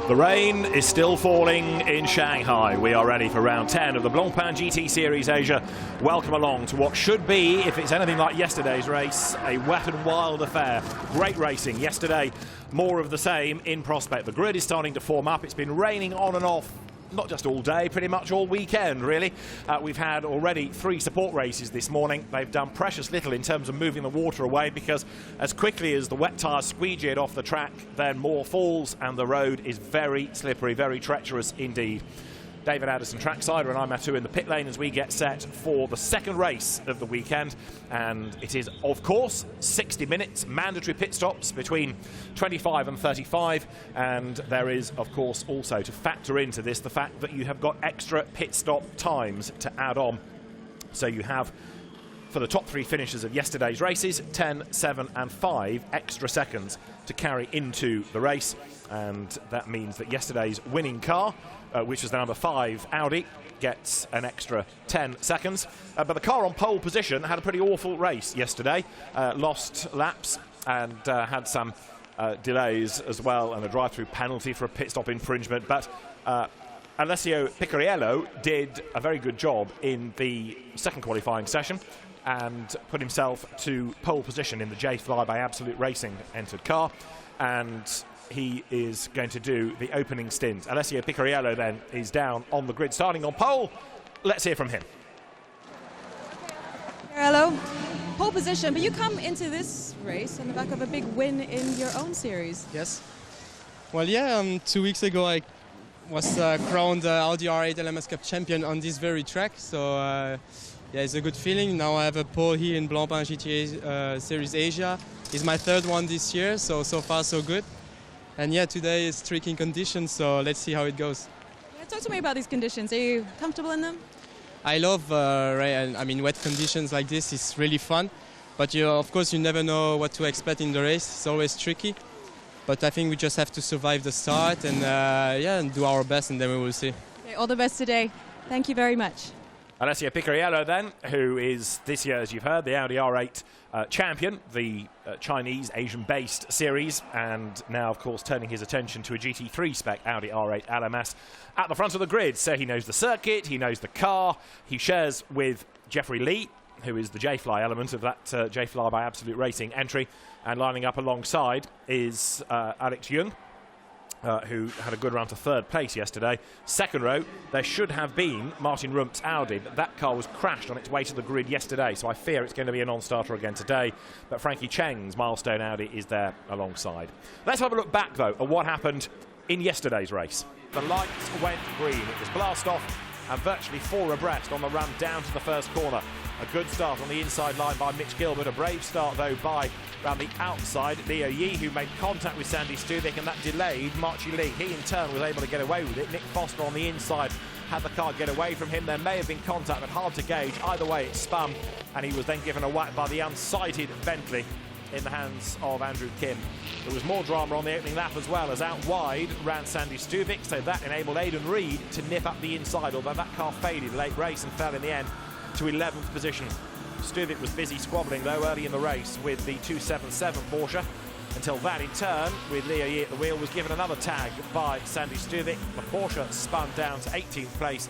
The rain is still falling in Shanghai. We are ready for round 10 of the Blancpain GT Series Asia. Welcome along to what should be, if it's anything like yesterday's race, a wet and wild affair. Great racing yesterday, more of the same in prospect. The grid is starting to form up. It's been raining on and off, not just all day, pretty much all weekend, really. We've had already 3 support races this morning. They've done precious little in terms of moving the water away, because as quickly as the wet tyres squeegee it off the track, then more falls, and the road is very slippery, very treacherous indeed. David Addison trackside, and I'm Matthew in the pit lane as we get set for the second race of the weekend. And it is, of course, 60 minutes, mandatory pit stops between 25 and 35. And there is, of course, also to factor into this the fact that you have got extra pit stop times to add on. So you have, for the top 3 finishers of yesterday's races, 10, 7 and 5 extra seconds to carry into the race. And that means that yesterday's winning car, which was the number 5 Audi, gets an extra 10 seconds. But the car on pole position had a pretty awful race yesterday. Lost laps and had some delays as well, and a drive-through penalty for a pit stop infringement. But Alessio Picariello did a very good job in the second qualifying session and put himself to pole position in the J-Fly by Absolute Racing entered car. And he is going to do the opening stint. Alessio Picariello then is down on the grid, starting on pole. Let's hear from him. Hello, pole position, but you come into this race on the back of a big win in your own series. Yes. Well, yeah, 2 weeks ago I was crowned Audi R8 LMS Cup champion on this very track, so yeah, it's a good feeling. Now I have a pole here in Blancpain GT Series Asia. It's my 3rd one this year, so far so good. And yeah, today is tricky conditions, so let's see how it goes. Yeah, talk to me about these conditions. Are you comfortable in them? I love, wet conditions like this. It's really fun. But of course, you never know what to expect in the race. It's always tricky. But I think we just have to survive the start and, and do our best, and then we will see. Okay, all the best today. Thank you very much. Alessio Picariello then, who is this year, as you've heard, the Audi R8 champion, the Chinese Asian-based series, and now, of course, turning his attention to a GT3 spec Audi R8 LMS at the front of the grid. So he knows the circuit, he knows the car, he shares with Jeffrey Lee, who is the J-Fly element of that J-Fly by Absolute Racing entry, and lining up alongside is Alex Young, who had a good run to 3rd place yesterday. Second row, there should have been Martin Rump's Audi, but that car was crashed on its way to the grid yesterday, so I fear it's going to be a non-starter again today. But Frankie Cheng's milestone Audi is there alongside. Let's have a look back, though, at what happened in yesterday's race. The lights went green. It was blast off and virtually 4 abreast on the run down to the first corner. A good start on the inside line by Mitch Gilbert. A brave start, though, by around the outside Leo Yi, who made contact with Sandy Stuvik, and that delayed Marchi Lee. He, in turn, was able to get away with it. Nick Foster on the inside had the car get away from him. There may have been contact, but hard to gauge. Either way, it spun, and he was then given a whack by the unsighted Bentley in the hands of Andrew Kim. There was more drama on the opening lap as well, as out wide ran Sandy Stuvik, so that enabled Aidan Reed to nip up the inside, although that car faded late race and fell in the end to 11th position. Stuvik was busy squabbling, though, early in the race with the 277 Porsche, until that, in turn, with Leo Yi at the wheel, was given another tag by Sandy Stuvik. The Porsche spun down to 18th place.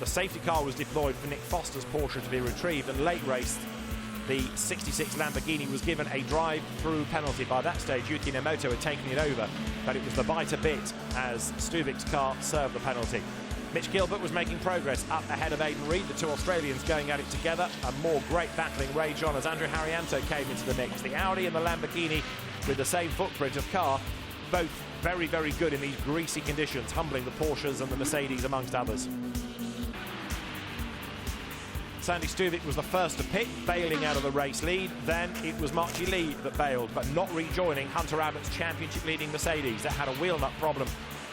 The safety car was deployed for Nick Foster's Porsche to be retrieved, and late race, the 66 Lamborghini was given a drive-through penalty. By that stage, Yuki Nemoto had taken it over, but it was the bite a bit as Stuvik's car served the penalty. Mitch Gilbert was making progress up ahead of Aidan Reed, the 2 Australians going at it together, and more great battling rage on as Andrew Harrianto came into the mix. The Audi and the Lamborghini with the same footprint of car, both very, very good in these greasy conditions, humbling the Porsches and the Mercedes amongst others. Sandy Stuvik was the first to pit, bailing out of the race lead. Then it was Marchi Lee that bailed, but not rejoining Hunter Abbott's championship-leading Mercedes. That had a wheel nut problem,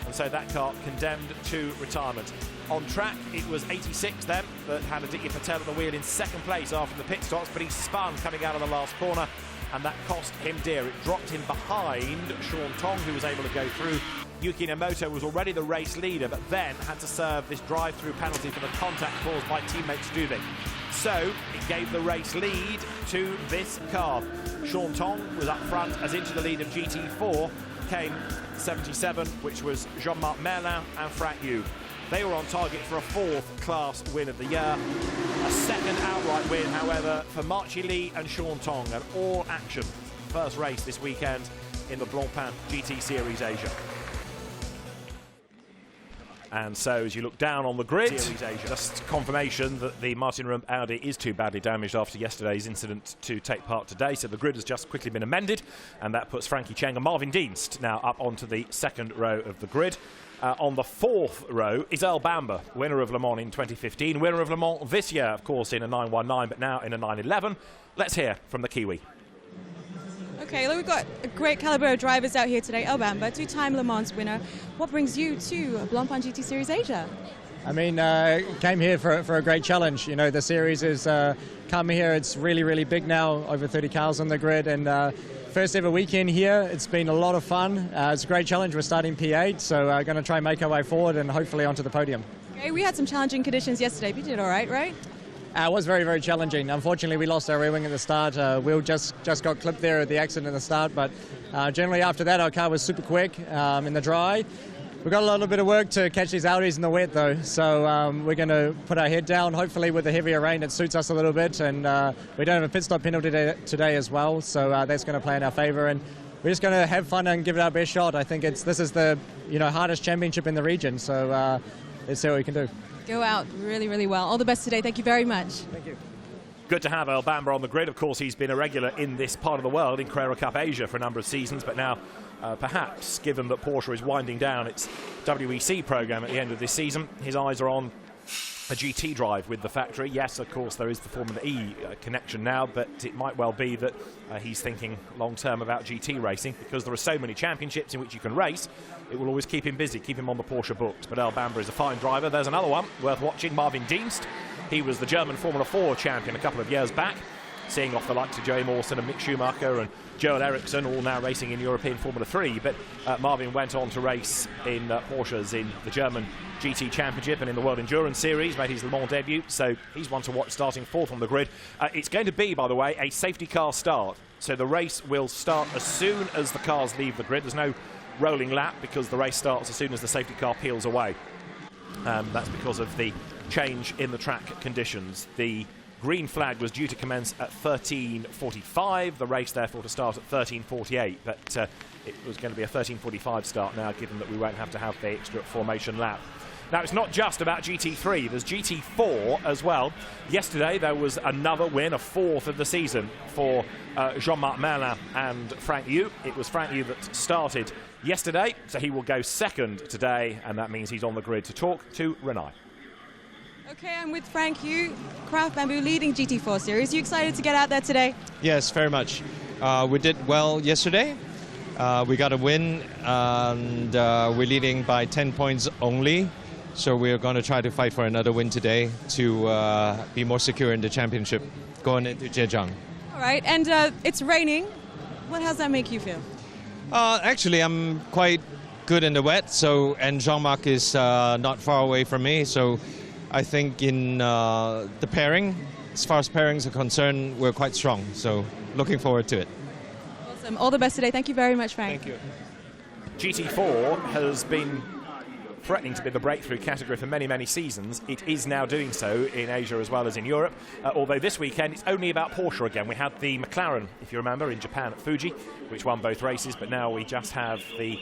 and so that car condemned to retirement. On track, it was 86 then that had Aditya Patel at the wheel in 2nd place after the pit stops, but he spun coming out of the last corner, and that cost him dear. It dropped him behind Sean Tong, who was able to go through. Yuki Nemoto was already the race leader, but then had to serve this drive-through penalty for the contact caused by teammate Stuvik. So it gave the race lead to this car. Sean Tong was up front as into the lead of GT4. Blancpain 77, which was Jean-Marc Merlin and Frank Yu. They were on target for a 4th class win of the year. A second outright win, however, for Marchi Li and Sean Tong, an all-action first race this weekend in the Blancpain GT Series Asia. And so as you look down on the grid, just confirmation that the Martin Rump Audi is too badly damaged after yesterday's incident to take part today. So the grid has just quickly been amended, and that puts Frankie Cheng and Marvin Dienst now up onto the 2nd row of the grid. On the 4th row is Earl Bamber, winner of Le Mans in 2015, winner of Le Mans this year, of course, in a 919, but now in a 911. Let's hear from the Kiwi. Okay, look, we've got a great caliber of drivers out here today. Earl Bamber, 2-time Le Mans winner. What brings you to Blancpain GT Series Asia? I mean, came here for a great challenge. You know, the series is come here. It's really, really big now. Over 30 cars on the grid, and first ever weekend here. It's been a lot of fun. It's a great challenge. We're starting P8, so going to try and make our way forward and hopefully onto the podium. Okay, we had some challenging conditions yesterday, but you did all right, right? It was very, very challenging. Unfortunately, we lost our rear wing at the start. Wheel just got clipped there at the accident at the start, but generally after that, our car was super quick in the dry. We've got a little bit of work to catch these Audis in the wet, though, so we're going to put our head down. Hopefully, with the heavier rain, it suits us a little bit, and we don't have a pit stop penalty today as well, so that's going to play in our favour. And we're just going to have fun and give it our best shot. I think this is the hardest championship in the region, so let's see what we can do. Go out really, really well. All the best today. Thank you very much. Thank you. Good to have Earl Bamber on the grid. Of course, he's been a regular in this part of the world, in Carrera Cup Asia, for a number of seasons, but now perhaps, given that Porsche is winding down its WEC programme at the end of this season, his eyes are on a GT drive with the factory. Yes, of course, there is the Formula E connection now, but it might well be that he's thinking long-term about GT racing, because there are so many championships in which you can race. It will always keep him busy, keep him on the Porsche books. But Earl Bamber is a fine driver. There's another one worth watching, Marvin Dienst. He was the German Formula 4 champion a couple of years back, seeing off the likes of Joey Mawson and Mick Schumacher and Joel Eriksson, all now racing in European Formula 3. But Marvin went on to race in Porsches in the German GT Championship and in the World Endurance Series, made his Le Mans debut, so he's one to watch, starting 4th on the grid. It's going to be, by the way, a safety car start. So the race will start as soon as the cars leave the grid. There's no rolling lap, because the race starts as soon as the safety car peels away. That's because of the change in the track conditions. The green flag was due to commence at 13:45, the race therefore to start at 13:48, but it was going to be a 13:45 start now, given that we won't have to have the extra formation lap. Now, it's not just about GT3, there's GT4 as well. Yesterday there was another win, a 4th of the season for Jean-Marc Merlin and Frank Yu. It was Frank Yu that started yesterday, so he will go 2nd today, and that means he's on the grid to talk to Renai. Okay, I'm with Frank Yu, Craft Bamboo leading GT4 Series. You excited to get out there today? Yes, very much. We did well yesterday. We got a win, and we're leading by 10 points only. So we're going to try to fight for another win today to be more secure in the championship going into Zhejiang. All right, and it's raining. How does that make you feel? Actually, I'm quite good in the wet, and Jean-Marc is not far away from me, so I think in the pairing, as far as pairings are concerned, we're quite strong, so looking forward to it. Awesome. All the best today. Thank you very much, Frank. Thank you. GT4 has been threatening to be the breakthrough category for many, many seasons. It is now doing so in Asia as well as in Europe, although this weekend it's only about Porsche again. We had the McLaren, if you remember, in Japan at Fuji, which won both races, but now we just have the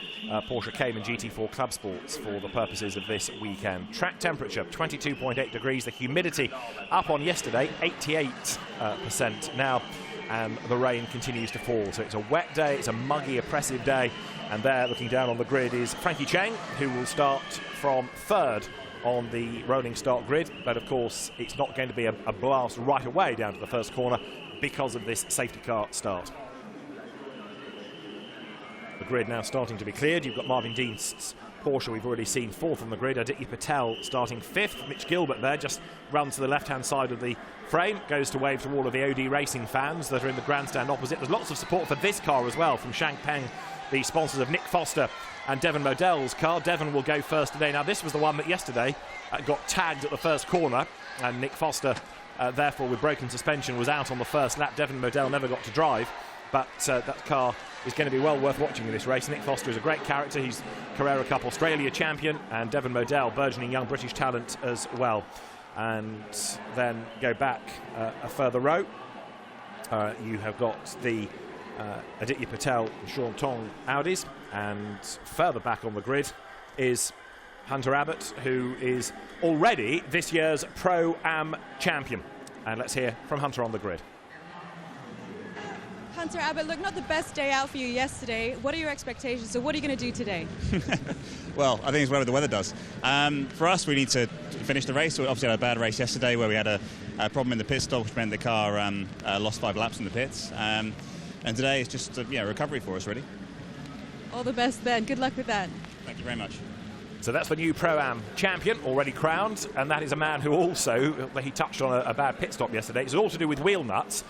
Porsche Cayman GT4 Club Sports for the purposes of this weekend. Track temperature, 22.8 degrees. The humidity up on yesterday, 88% now, and the rain continues to fall. So it's a wet day, it's a muggy, oppressive day, and there, looking down on the grid, is Frankie Cheng, who will start from 3rd on the rolling start grid. But of course, it's not going to be a blast right away down to the first corner because of this safety car start. The grid now starting to be cleared. You've got Marvin Dienst's Porsche, we've already seen 4th on the grid. Aditya Patel starting 5th. Mitch Gilbert there just runs to the left-hand side of the frame, goes to wave to all of the OD racing fans that are in the grandstand opposite. There's lots of support for this car as well from Shanghai, the sponsors of Nick Foster and Devon Modell's car. Devon will go first today. Now, this was the one that yesterday got tagged at the first corner, and Nick Foster, therefore with broken suspension, was out on the first lap. Devon Modell never got to drive. but that car is going to be well worth watching in this race. Nick Foster is a great character. He's Carrera Cup Australia champion, and Devon Modell, burgeoning young British talent as well. And then go back a further row. You have got the Aditya Patel and Sean Tong Audis, and further back on the grid is Hunter Abbott, who is already this year's Pro-Am champion. And let's hear from Hunter on the grid. Hunter Abbott, look, not the best day out for you yesterday. What are your expectations? So what are you going to do today? Well, I think it's whatever the weather does. For us, we need to finish the race. We obviously had a bad race yesterday where we had a problem in the pit stop, which meant the car lost 5 laps in the pits. And today is just a recovery for us, really. All the best then. Good luck with that. Thank you very much. So that's the new Pro-Am champion, already crowned, and that is a man who also, he touched on a bad pit stop yesterday. It's all to do with wheel nuts.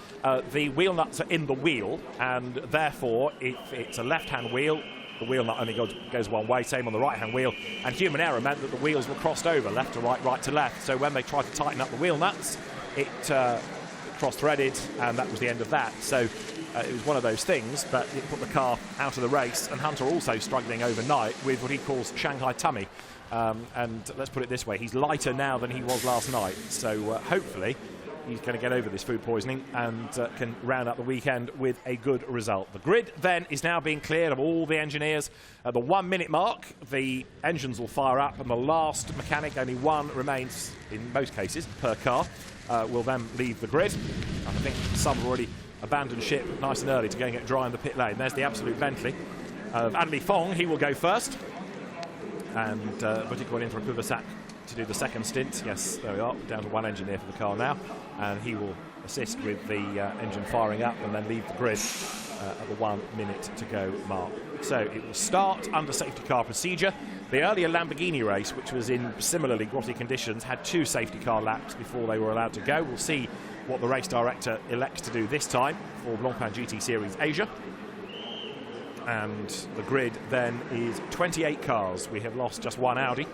The wheel nuts are in the wheel, and therefore, if it's a left-hand wheel, the wheel nut only goes one way, same on the right-hand wheel, and human error meant that the wheels were crossed over, left to right, right to left. So when they tried to tighten up the wheel nuts, it cross-threaded, and that was the end of that. So it was one of those things, but it put the car out of the race, and Hunter also struggling overnight with what he calls Shanghai tummy. And let's put it this way, he's lighter now than he was last night, so hopefully he's going to get over this food poisoning and can round up the weekend with a good result. The grid then is now being cleared of all the engineers. At the 1 minute mark, the engines will fire up, and the last mechanic, only one remains in most cases per car, will then leave the grid. And I think some have already abandoned ship nice and early to go and get dry in the pit lane. There's the absolute Bentley of Adley Fong. He will go first, and Butikon in for Kuvasak to do the second stint. Yes, there we are, down to one engineer for the car now, and he will assist with the engine firing up and then leave the grid at the 1 minute to go mark. So it will start under safety car procedure. The earlier Lamborghini race, which was in similarly grotty conditions, had 2 safety car laps before they were allowed to go. We'll see what the race director elects to do this time for Blancpain GT Series Asia. And the grid then is 28 cars. We have lost just one Audi,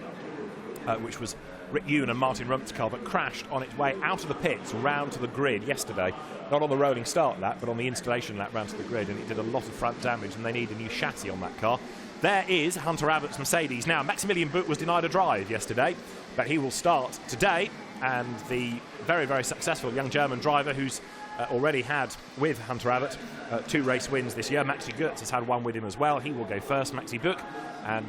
which was Rick Yoon and Martin Rump's car, that crashed on its way out of the pits round to the grid yesterday. Not on the rolling start lap, but on the installation lap round to the grid, and it did a lot of front damage, and they need a new chassis on that car. There is Hunter Abbott's Mercedes. Now, Maximilian Buch was denied a drive yesterday, but he will start today, and the very, very successful young German driver who's already had with Hunter Abbott 2 race wins this year. Maxi Goetz has had one with him as well. He will go first, Maxi Buch, and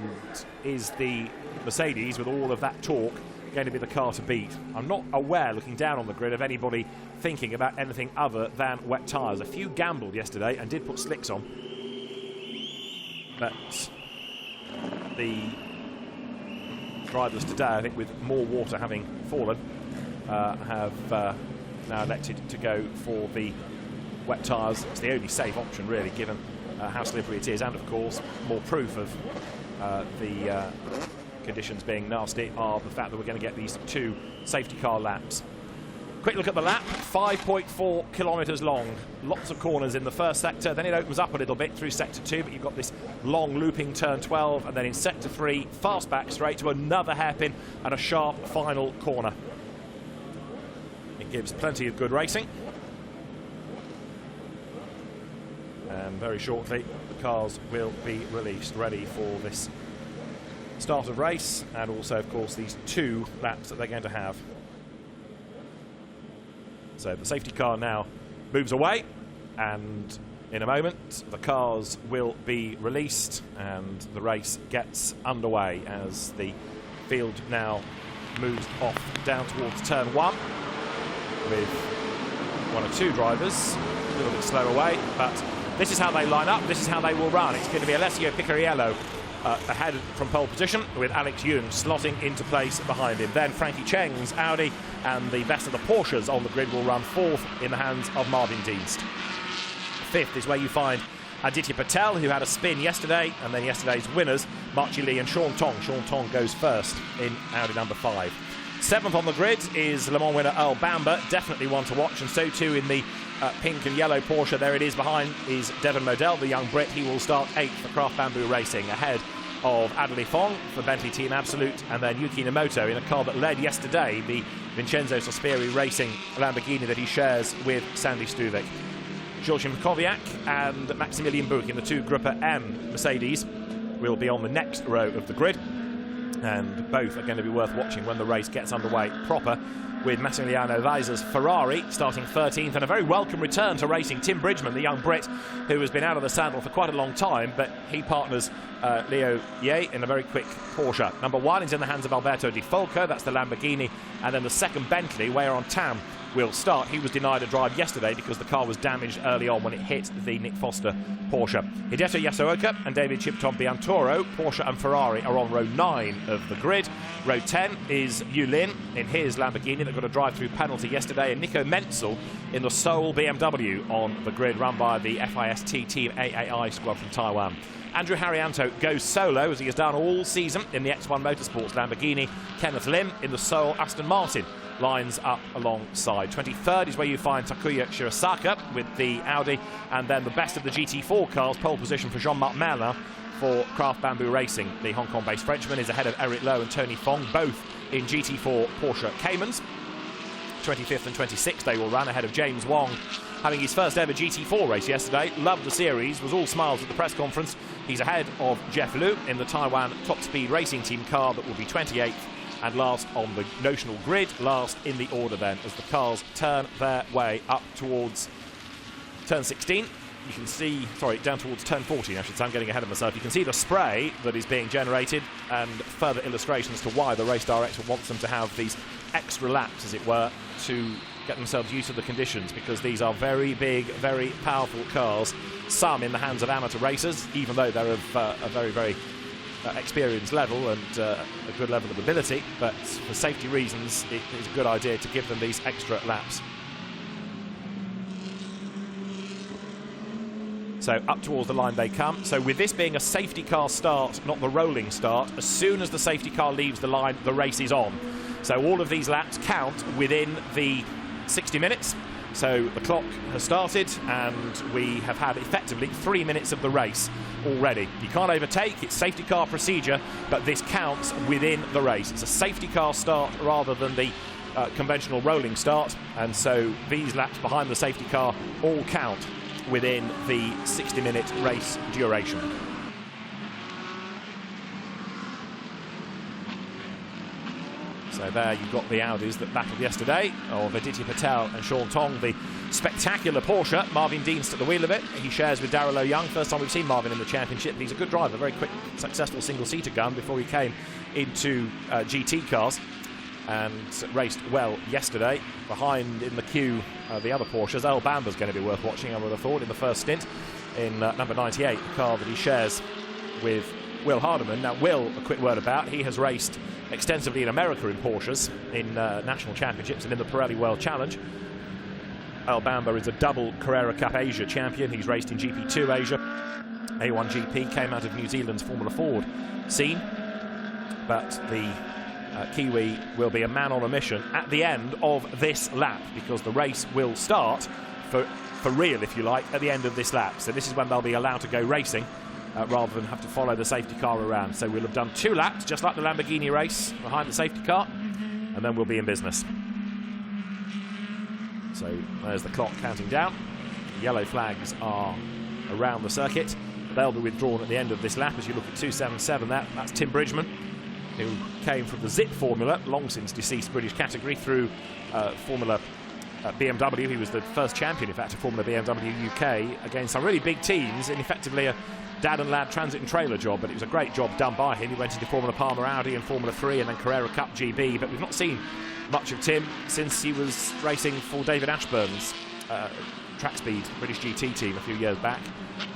is the Mercedes, with all of that talk, going to be the car to beat. I'm not aware, looking down on the grid, of anybody thinking about anything other than wet tyres. A few gambled yesterday and did put slicks on, but the drivers today, I think with more water having fallen, have now elected to go for the wet tyres. It's the only safe option really, given how slippery it is, and of course more proof of the conditions being nasty are the fact that we're going to get these 2 safety car laps. Quick look at the lap, 5.4 kilometres long, lots of corners in the first sector, then it opens up a little bit through sector 2, but you've got this long looping turn 12, and then in sector 3 fast back straight to another hairpin and a sharp final corner. It gives plenty of good racing, and very shortly the cars will be released, ready for this start of race, and also of course these 2 laps that they're going to have. So the safety car now moves away, and in a moment the cars will be released and the race gets underway as the field now moves off down towards turn 1 with 1 or 2 drivers a little bit slow away, but this is how they line up, this is how they will run. It's going to be Alessio Picariello ahead from pole position, with Alex Yoon slotting into place behind him. Then Frankie Cheng's Audi and the best of the Porsches on the grid will run 4th in the hands of Marvin Dienst. 5th is where you find Aditya Patel, who had a spin yesterday, and then yesterday's winners, Marchi Lee and Sean Tong. Sean Tong goes first in Audi number 5. 7th on the grid is Le Mans winner Earl Bamber, definitely one to watch, and so too in the pink and yellow Porsche. There it is behind is Devon Modell, the young Brit. He will start 8th for Craft Bamboo Racing, ahead of Adley Fong for Bentley Team Absolute, and then Yuki Nomoto in a car that led yesterday, the Vincenzo Sospiri Racing Lamborghini that he shares with Sandy Stuvik. Joachim Kowiak and Maximilian Buch in the two Gruppe M Mercedes will be on the next row of the grid, and both are going to be worth watching when the race gets underway proper, with Massimiliano Weiser's Ferrari starting 13th, and a very welcome return to racing, Tim Bridgman, the young Brit who has been out of the saddle for quite a long time, but he partners Leo Ye in a very quick Porsche. Number 1 is in the hands of Alberto Di Folco, that's the Lamborghini, and then the second Bentley, Weier Tam, will start. He was denied a drive yesterday because the car was damaged early on when it hit the Nick Foster Porsche. Hideto Yasuoka and David Chipton Biantoro, Porsche and Ferrari, are on row 9 of the grid. Row 10 is Yu Lin in his Lamborghini that got a drive-through penalty yesterday, and Nico Menzel in the sole BMW on the grid, run by the FIST Team AAI squad from Taiwan. Andrew Harrianto goes solo, as he has done all season, in the X1 Motorsports Lamborghini. Kenneth Lim in the sole Aston Martin lines up alongside. 23rd is where you find Takuya Shirasaka with the Audi, and then the best of the GT4 cars, pole position for Jean-Marc Merlin for Craft Bamboo Racing. The Hong Kong-based Frenchman is ahead of Eric Lowe and Tony Fong, both in GT4 Porsche Caymans. 25th and 26th they will run, ahead of James Wong, having his first ever GT4 race yesterday. Loved the series, was all smiles at the press conference. He's ahead of Jeff Liu in the Taiwan Top Speed Racing Team car that will be 28th and last on the notional grid, last in the order then, as the cars turn their way up towards turn 16. You can see, sorry, down towards turn 14, I should say. I'm getting ahead of myself. You can see the spray that is being generated, and further illustration as to why the race director wants them to have these extra laps, as it were, to get themselves used to the conditions, because these are very big, very powerful cars, some in the hands of amateur racers, even though they're of a very, very experienced level and a good level of ability, but for safety reasons it is a good idea to give them these extra laps. So up towards the line they come. So with this being a safety car start, not the rolling start, as soon as the safety car leaves the line, the race is on. So all of these laps count within the 60 minutes. So the clock has started and we have had effectively 3 minutes of the race already. You can't overtake, it's safety car procedure, but this counts within the race. It's a safety car start rather than the conventional rolling start, and so these laps behind the safety car all count within the 60-minute race duration. So there you've got the Audis that battled yesterday, of Aditya Patel and Sean Tong, the spectacular Porsche. Marvin Dienst at the wheel of it. He shares with Darryl O'Young. First time we've seen Marvin in the championship. He's a good driver, very quick, successful single-seater gun before he came into GT cars, and raced well yesterday. Behind in the queue, the other Porsches. Earl Bamber's going to be worth watching, I would have thought, in the first stint in number 98, the car that he shares with Will Hardeman. Now, Will, a quick word about, he has raced extensively in America in Porsches, in national championships and in the Pirelli World Challenge. Earl Bamber is a double Carrera Cup Asia champion. He's raced in GP2 Asia. A1GP, came out of New Zealand's Formula Ford scene. But the Kiwi will be a man on a mission at the end of this lap, because the race will start for real, if you like, at the end of this lap. So this is when they'll be allowed to go racing rather than have to follow the safety car around. So we'll have done 2 laps, just like the Lamborghini race, behind the safety car, and then we'll be in business. So there's the clock counting down. Yellow flags are around the circuit. They'll be withdrawn at the end of this lap. As you look at 277, that's Tim Bridgman, who came from the Zip Formula, long since deceased British category, through Formula BMW. He was the first champion, in fact, of Formula BMW UK, against some really big teams, in effectively a dad and lad transit and trailer job, but it was a great job done by him. He went into Formula Palmer Audi and Formula 3 and then Carrera Cup GB, but we've not seen much of Tim since he was racing for David Ashburn's track speed British GT team a few years back.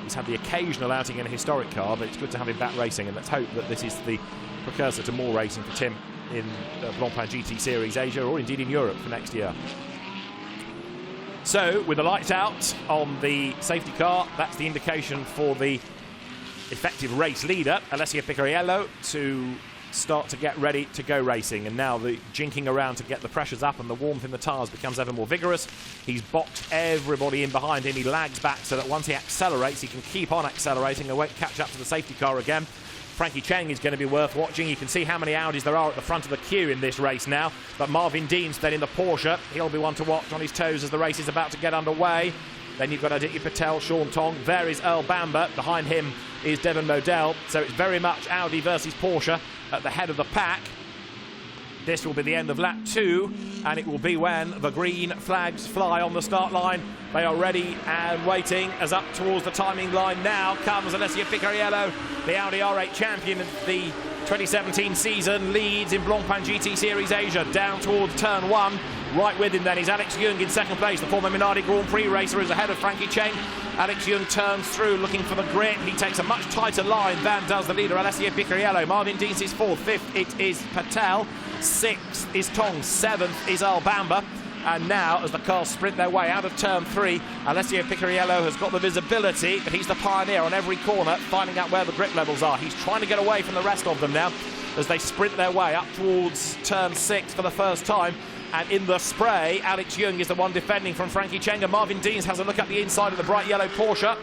He's had the occasional outing in a historic car, but it's good to have him back racing, and let's hope that this is the precursor to more racing for Tim in Blancpain GT Series Asia, or indeed in Europe for next year. So, with the lights out on the safety car, that's the indication for the effective race leader, Alessio Picariello, to start to get ready to go racing. And now the jinking around to get the pressures up and the warmth in the tyres becomes ever more vigorous. He's boxed everybody in behind him. He lags back so that once he accelerates, he can keep on accelerating and won't catch up to the safety car again. Frankie Cheng is going to be worth watching. You can see how many Audis there are at the front of the queue in this race now. But Marvin Dienst then in the Porsche, he'll be one to watch on his toes as the race is about to get underway. Then you've got Aditya Patel, Sean Tong. There is Earl Bamber. Behind him is Devon Modell. So it's very much Audi versus Porsche at the head of the pack. This will be the end of lap 2, and it will be when the green flags fly on the start line. They are ready and waiting as up towards the timing line now comes Alessio Picariello, the Audi R8 champion of the 2017 season, leads in Blancpain GT Series Asia down towards turn 1. Right with him then is Alex Young in second place. The former Minardi Grand Prix racer is ahead of Frankie Cheng. Alex Young turns through looking for the grit. He takes a much tighter line than does the leader Alessio Picariello. Marvin Deans is 4th, 5th it is Patel, 6th is Tong, 7th is Earl Bamber. And now, as the cars sprint their way out of turn 3, Alessio Picariello has got the visibility, but he's the pioneer on every corner, finding out where the grip levels are. He's trying to get away from the rest of them now as they sprint their way up towards turn 6 for the first time. And in the spray, Alex Young is the one defending from Frankie Cheng, and Marvin Deans has a look at the inside of the bright yellow Porsche.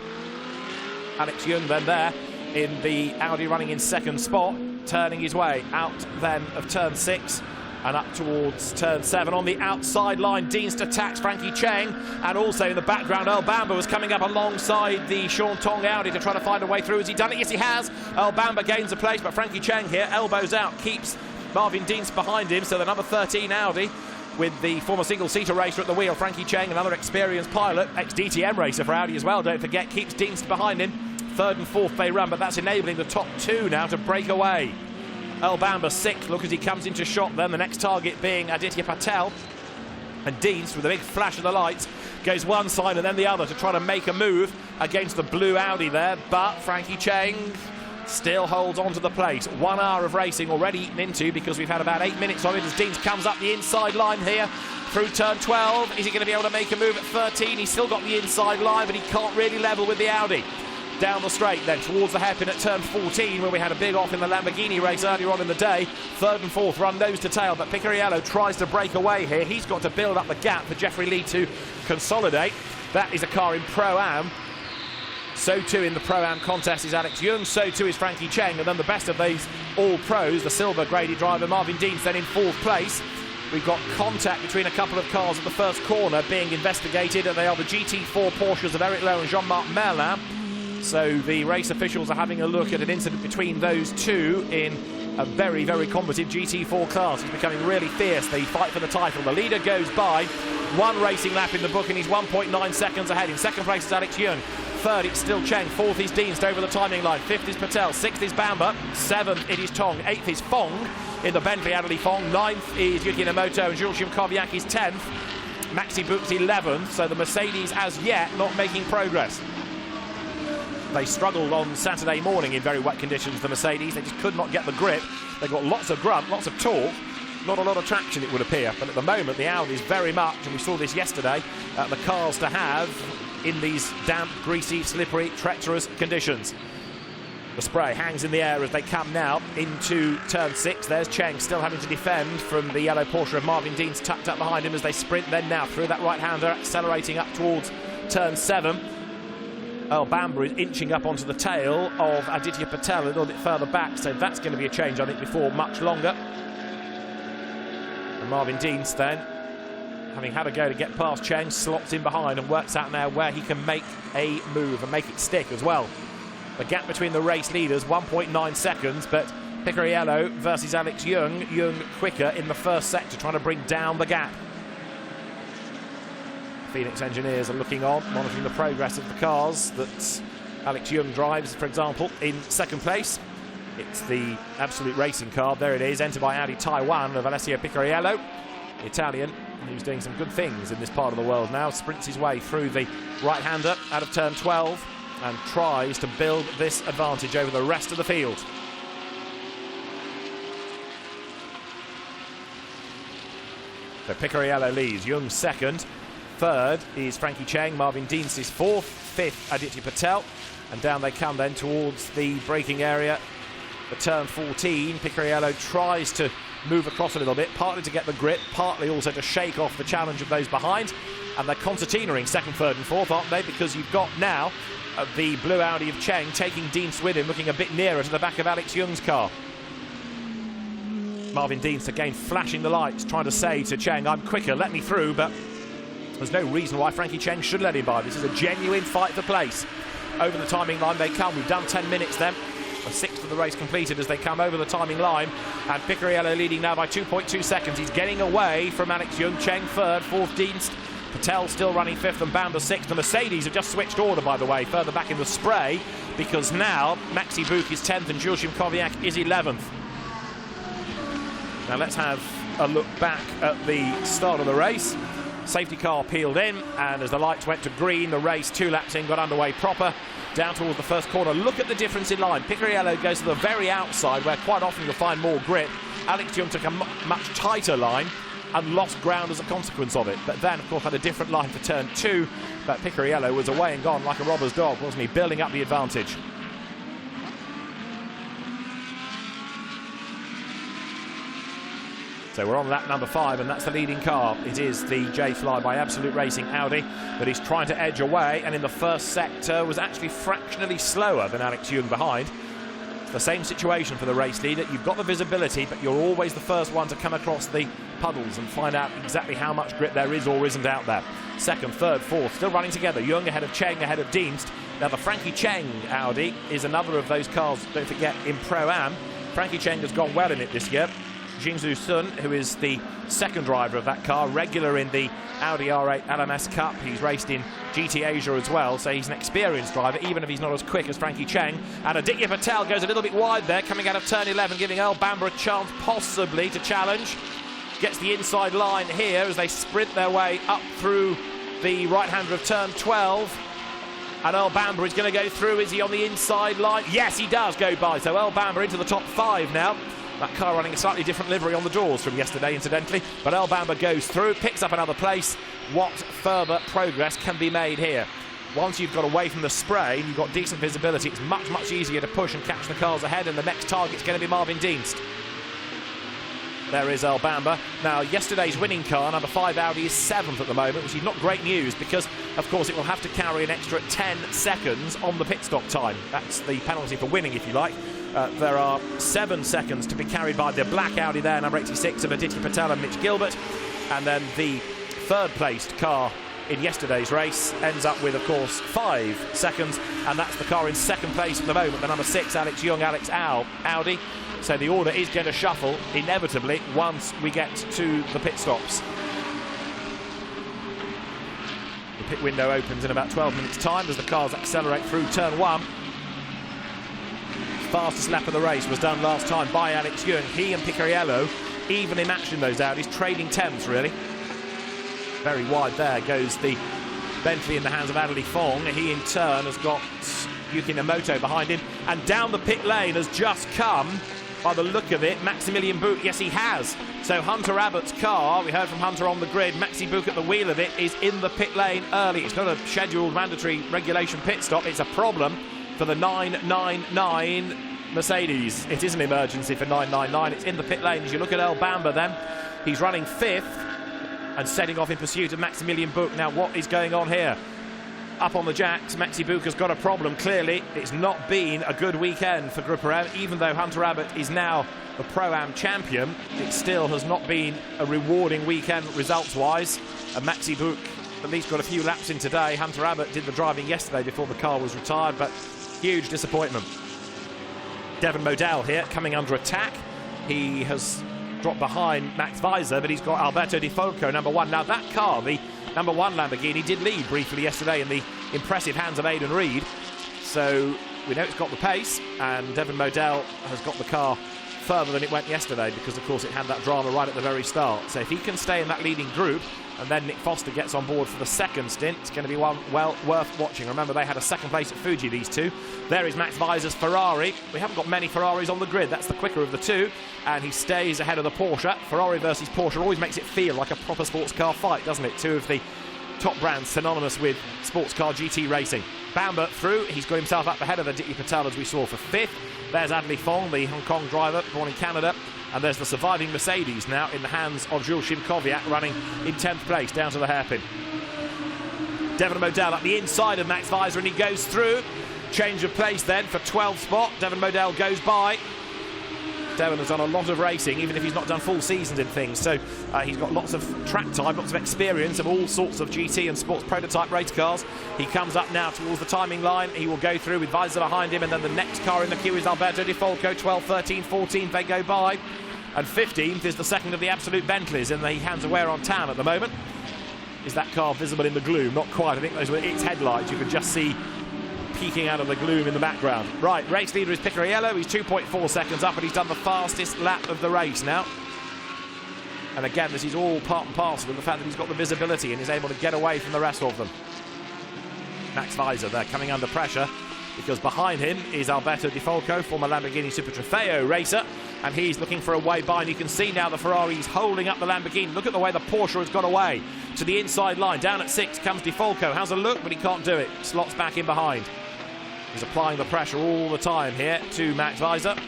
Alex Young then there in the Audi running in second spot, turning his way out then of turn 6 and up towards turn 7. On the outside line, Deans attacks Frankie Cheng, and also in the background, Earl Bamber was coming up alongside the Sean Tong Audi to try to find a way through. Has he done it? Yes, he has. Earl Bamber gains a place, but Frankie Cheng here, elbows out, keeps Marvin Deans behind him. So the number 13 Audi, with the former single-seater racer at the wheel, Frankie Cheng, another experienced pilot, ex-DTM racer for Audi as well, don't forget, keeps Deans behind him. 3rd and 4th they run, but that's enabling the top 2 now to break away. Earl Bamber 6th, look as he comes into shot then, the next target being Aditya Patel. And Deans, with a big flash of the lights, goes one side and then the other to try to make a move against the blue Audi there, but Frankie Cheng still holds on to the place. 1 hour of racing already eaten into, because we've had about 8 minutes of it as Deans comes up the inside line here through turn 12. Is he going to be able to make a move at 13? He's still got the inside line, but he can't really level with the Audi. Down the straight then towards the hairpin at turn 14, where we had a big off in the Lamborghini race earlier on in the day. 3rd and 4th run nose to tail, but Picariello tries to break away here. He's got to build up the gap for Jeffrey Lee to consolidate. That is a car in Pro-Am. So too in the Pro-Am contest is Alex Young, so too is Frankie Cheng, and then the best of these all pros, the silver graded driver Marvin Deans then in 4th place. We've got contact between a couple of cars at the first corner being investigated, and they are the GT4 Porsches of Eric Lowe and Jean-Marc Merlin. So the race officials are having a look at an incident between those two in a very, very combative GT4 class. It's becoming really fierce, the fight for the title. The leader goes by, 1 racing lap in the book, and he's 1.9 seconds ahead. In second place is Alex Young. 3rd, it's still Cheng. 4th is Deans over the timing line. 5th is Patel. 6th is Bamber. 7th, it is Tong. 8th is Fong in the Bentley Adderley Fong. 9th is Yuki Inamoto, and Jules Shimkoviak is 10th. Maxi Book's 11th, so the Mercedes as yet not making progress. They struggled on Saturday morning in very wet conditions, the Mercedes. They just could not get the grip. They got lots of grunt, lots of torque, not a lot of traction, it would appear. But at the moment, the Audi is very much, and we saw this yesterday, the cars to have in these damp, greasy, slippery, treacherous conditions. The spray hangs in the air as they come now into turn 6. There's Cheng still having to defend from the yellow Porsche of Marvin Deans tucked up behind him as they sprint then now through that right-hander, accelerating up towards turn 7. Earl Bamber is inching up onto the tail of Aditya Patel a little bit further back, so that's going to be a change, I think, before much longer. And Marvin Deans then, having had a go to get past Cheng, slots in behind and works out now where he can make a move and make it stick as well. The gap between the race leaders, 1.9 seconds, but Picariello versus Alex Young. Young quicker in the first sector, trying to bring down the gap. Phoenix engineers are looking on, monitoring the progress of the cars that Alex Young drives, for example, in second place. It's the Absolute Racing car, there it is, entered by Audi Taiwan of Alessio Picariello, the Italian, who's doing some good things in this part of the world now. Sprints his way through the right-hander out of turn 12 and tries to build this advantage over the rest of the field. So Picariello leads, Young second. 3rd is Frankie Cheng, Marvin Deans is 4th, 5th Aditya Patel, and down they come then towards the braking area for turn 14. Picariello tries to move across a little bit, partly to get the grip, partly also to shake off the challenge of those behind, and they're concertinaing 2nd, 3rd and 4th, aren't they, because you've got now the blue Audi of Cheng taking Deans with him, looking a bit nearer to the back of Alex Young's car. Marvin Deans again flashing the lights, trying to say to Cheng, I'm quicker, let me through, but There's no reason why Frankie Cheng should let him by. This is a genuine fight for place. Over the timing line they come. We've done 10 minutes then. A sixth of the race completed as they come over the timing line. And Picariello leading now by 2.2 seconds. He's getting away from Alex Young. Cheng third, fourth Dienst. Patel still running fifth and Bamber sixth. The Mercedes have just switched order, by the way, further back in the spray, because now Maxi Buk is 10th and Jules Szymkowiak is 11th. Now let's have a look back at the start of the race. Safety car peeled in, and as the lights went to green, the race 2 laps in got underway proper. Down towards the first corner. Look at the difference in line. Picariello goes to the very outside, where quite often you'll find more grip. Alex Young took a much tighter line and lost ground as a consequence of it. But then, of course, had a different line for turn 2. But Picariello was away and gone like a robber's dog, wasn't he? Building up the advantage. So we're on lap number 5, and that's the leading car. It is the J-Fly by Absolute Racing Audi, but he's trying to edge away, and in the first sector was actually fractionally slower than Alex Young behind. It's the same situation for the race leader. You've got the visibility, but you're always the first one to come across the puddles and find out exactly how much grip there is or isn't out there. Second, third, fourth, still running together. Young ahead of Cheng, ahead of Dienst. Now the Frankie Cheng Audi is another of those cars, don't forget, in Pro-Am. Frankie Cheng has gone well in it this year. Jingzhu Sun, who is the second driver of that car, regular in the Audi R8 LMS Cup. He's raced in GT Asia as well, so he's an experienced driver, even if he's not as quick as Frankie Cheng. And Aditya Patel goes a little bit wide there, coming out of turn 11, giving Earl Bamber a chance possibly to challenge. Gets the inside line here as they sprint their way up through the right-hander of turn 12. And Earl Bamber is going to go through. Is he on the inside line? Yes, he does go by. So Earl Bamber into the top 5 now. That car running a slightly different livery on the doors from yesterday, incidentally. But Earl Bamber goes through, picks up another place. What further progress can be made here? Once you've got away from the spray and you've got decent visibility, it's much, much easier to push and catch the cars ahead, and the next target's going to be Marvin Dienst. There is Earl Bamber. Now, yesterday's winning car, number 5 Audi, is 7th at the moment, which is not great news because, of course, it will have to carry an extra 10 seconds on the pit stop time. That's the penalty for winning, if you like. There are 7 seconds to be carried by the black Audi there, number 86 of Aditya Patel and Mitch Gilbert. And then the third-placed car in yesterday's race ends up with, of course, 5 seconds. And that's the car in second place at the moment, the number 6 Alex Young, Alex Audi. So the order is going to shuffle, inevitably, once we get to the pit stops. The pit window opens in about 12 minutes' time as the cars accelerate through turn 1. Fastest lap of the race was done last time by Alex Young. He and Picariello evenly matched in those Audis, trading 10s, really. Very wide there goes the Bentley in the hands of Adley Fong. He, in turn, has got Yuki Namoto behind him. And down the pit lane has just come, by the look of it, Maximilian Buk. Yes, he has. So Hunter Abbott's car, we heard from Hunter on the grid, Maxi Buk at the wheel of it, is in the pit lane early. It's not a scheduled mandatory regulation pit stop. It's a problem for the 999 Mercedes. It is an emergency for 999. It's in the pit lane. As you look at Earl Bamber then, he's running 5th and setting off in pursuit of Maximilian Buk. Now, what is going on here? Up on the jacks, Maxi Buk has got a problem, clearly. It's not been a good weekend for Group AM. Even though Hunter Abbott is now the Pro-Am champion, it still has not been a rewarding weekend results-wise. And Maxi Buk at least got a few laps in today. Hunter Abbott did the driving yesterday before the car was retired, but huge disappointment. Devon Modell here, coming under attack. He has dropped behind Max Weiser, but he's got Alberto Di Folco, number 1. Now, that car, the number 1 Lamborghini, did lead briefly yesterday in the impressive hands of Aidan Reed. So we know it's got the pace, and Devon Modell has got the car further than it went yesterday because, of course, it had that drama right at the very start. So if he can stay in that leading group, and then Nick Foster gets on board for the second stint, it's going to be one well worth watching. Remember, they had a second place at Fuji, these two. There is Max Weiser's Ferrari. We haven't got many Ferraris on the grid. That's the quicker of the two, and he stays ahead of the Porsche. Ferrari versus Porsche always makes it feel like a proper sports car fight, doesn't it? Two of the top brands synonymous with sports car GT racing. Bamber through. He's got himself up ahead of Aditya Patel, as we saw, for 5th. There's Adley Fong, the Hong Kong driver, born in Canada. And there's the surviving Mercedes now in the hands of Jules Szymkowiak, running in 10th place, down to the hairpin. Devon Modell up the inside of Max Weiser, and he goes through. Change of place then for 12th spot. Devon Modell goes by. Devon has done a lot of racing, even if he's not done full seasons in things. So he's got lots of track time, lots of experience of all sorts of GT and sports prototype race cars. He comes up now towards the timing line. He will go through with Weiser behind him, and then the next car in the queue is Alberto Di Folco. 12, 13, 14, they go by. And 15th is the second of the absolute Bentleys in the hands of Wear on Town at the moment. Is that car visible in the gloom? Not quite. I think those were its headlights. You could just see peeking out of the gloom in the background. Right, race leader is Picariello. He's 2.4 seconds up, and he's done the fastest lap of the race now. And again, this is all part and parcel of the fact that he's got the visibility and is able to get away from the rest of them. Max Weiser there coming under pressure, because behind him is Alberto Di Folco, former Lamborghini Super Trofeo racer, and he's looking for a way by, and you can see now the Ferrari's holding up the Lamborghini. Look at the way the Porsche has got away to the inside line. Down at 6 comes Di Folco, has a look, but he can't do it. Slots back in behind. He's applying the pressure all the time here to Max Weiser.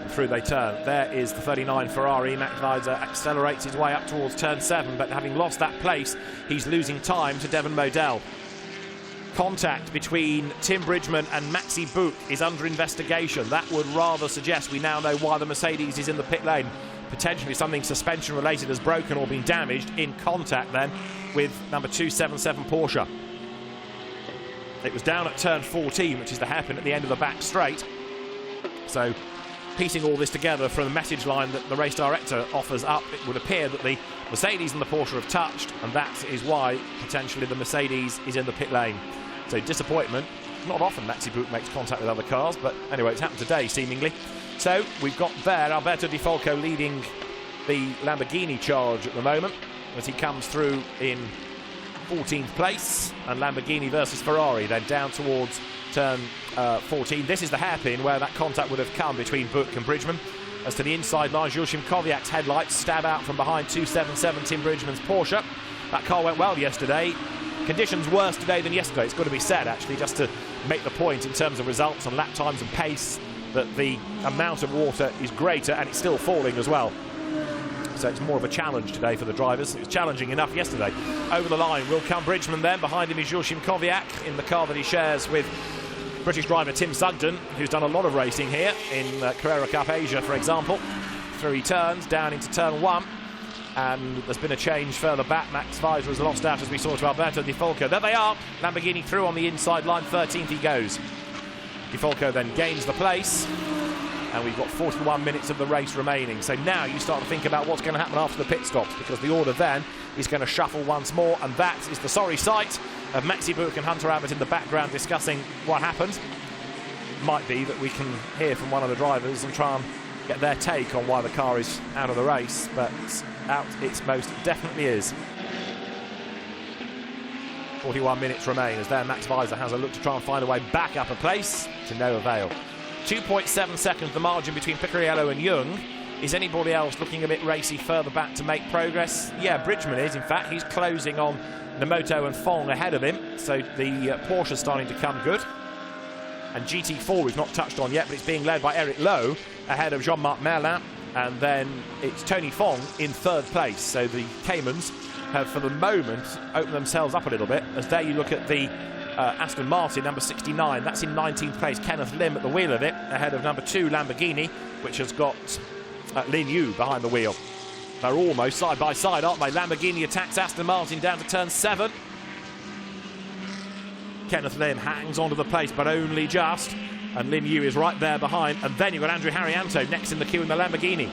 And through they turn. There is the 39 Ferrari. Max Weiser accelerates his way up towards turn 7, but having lost that place, he's losing time to Devon Modell. Contact between Tim Bridgman and Maxi Buch is under investigation. That would rather suggest we now know why the Mercedes is in the pit lane. Potentially something suspension related has broken or been damaged in contact then with number 277 Porsche. It was down at turn 14, which is the hairpin at the end of the back straight. So piecing all this together from the message line that the race director offers up, it would appear that the Mercedes and the Porsche have touched, and that is why potentially the Mercedes is in the pit lane. So disappointment. Not often Maxi Buch makes contact with other cars, but anyway, it's happened today seemingly. So we've got there Alberto Di Folco leading the Lamborghini charge at the moment as he comes through in 14th place, and Lamborghini versus Ferrari then down towards turn 14. This is the hairpin where that contact would have come between Buch and Bridgman. As to the inside line, Joachim Kowiak's headlights stab out from behind 277 Tim Bridgman's Porsche. That car went well yesterday. Conditions worse today than yesterday, it's got to be said actually, just to make the point in terms of results and lap times and pace, that the amount of water is greater and it's still falling as well. So it's more of a challenge today for the drivers. It was challenging enough yesterday. Over the line will come Bridgman then. Behind him is Joachim Kowiak in the car that he shares with British driver Tim Sugden, who's done a lot of racing here in Carrera Cup Asia, for example. Through he turns down into turn 1. And there's been a change further back. Max Weiser has lost out, as we saw, to Alberto Di Folco. There they are. Lamborghini through on the inside line. 13th he goes. Di Folco then gains the place. And we've got 41 minutes of the race remaining. So now you start to think about what's going to happen after the pit stops, because the order then is going to shuffle once more. And that is the sorry sight of Maxi Buch and Hunter Abbott in the background discussing what happened. Might be that we can hear from one of the drivers and try and get their take on why the car is out of the race, but out it most definitely is. 41 minutes remain as there Max Weiser has a look to try and find a way back up a place, to no avail. 2.7 seconds the margin between Picariello and Young. Is anybody else looking a bit racy further back to make progress? Yeah, Bridgman is. In fact, he's closing on Nemoto and Fong ahead of him, so the Porsche's starting to come good. And GT4 we've not touched on yet, but it's being led by Eric Lowe ahead of Jean-Marc Merlin, and then it's Tony Fong in 3rd place. So the Caymans have for the moment opened themselves up a little bit, as there you look at the Aston Martin number 69, that's in 19th place. Kenneth Lim at the wheel of it ahead of number 2 Lamborghini, which has got Lin Yu behind the wheel. They're almost side by side, aren't they? Lamborghini attacks Aston Martin down to turn 7. Kenneth Lim hangs onto the place, but only just. And Lin Yu is right there behind. And then you've got Andrew Harrianto next in the queue in the Lamborghini.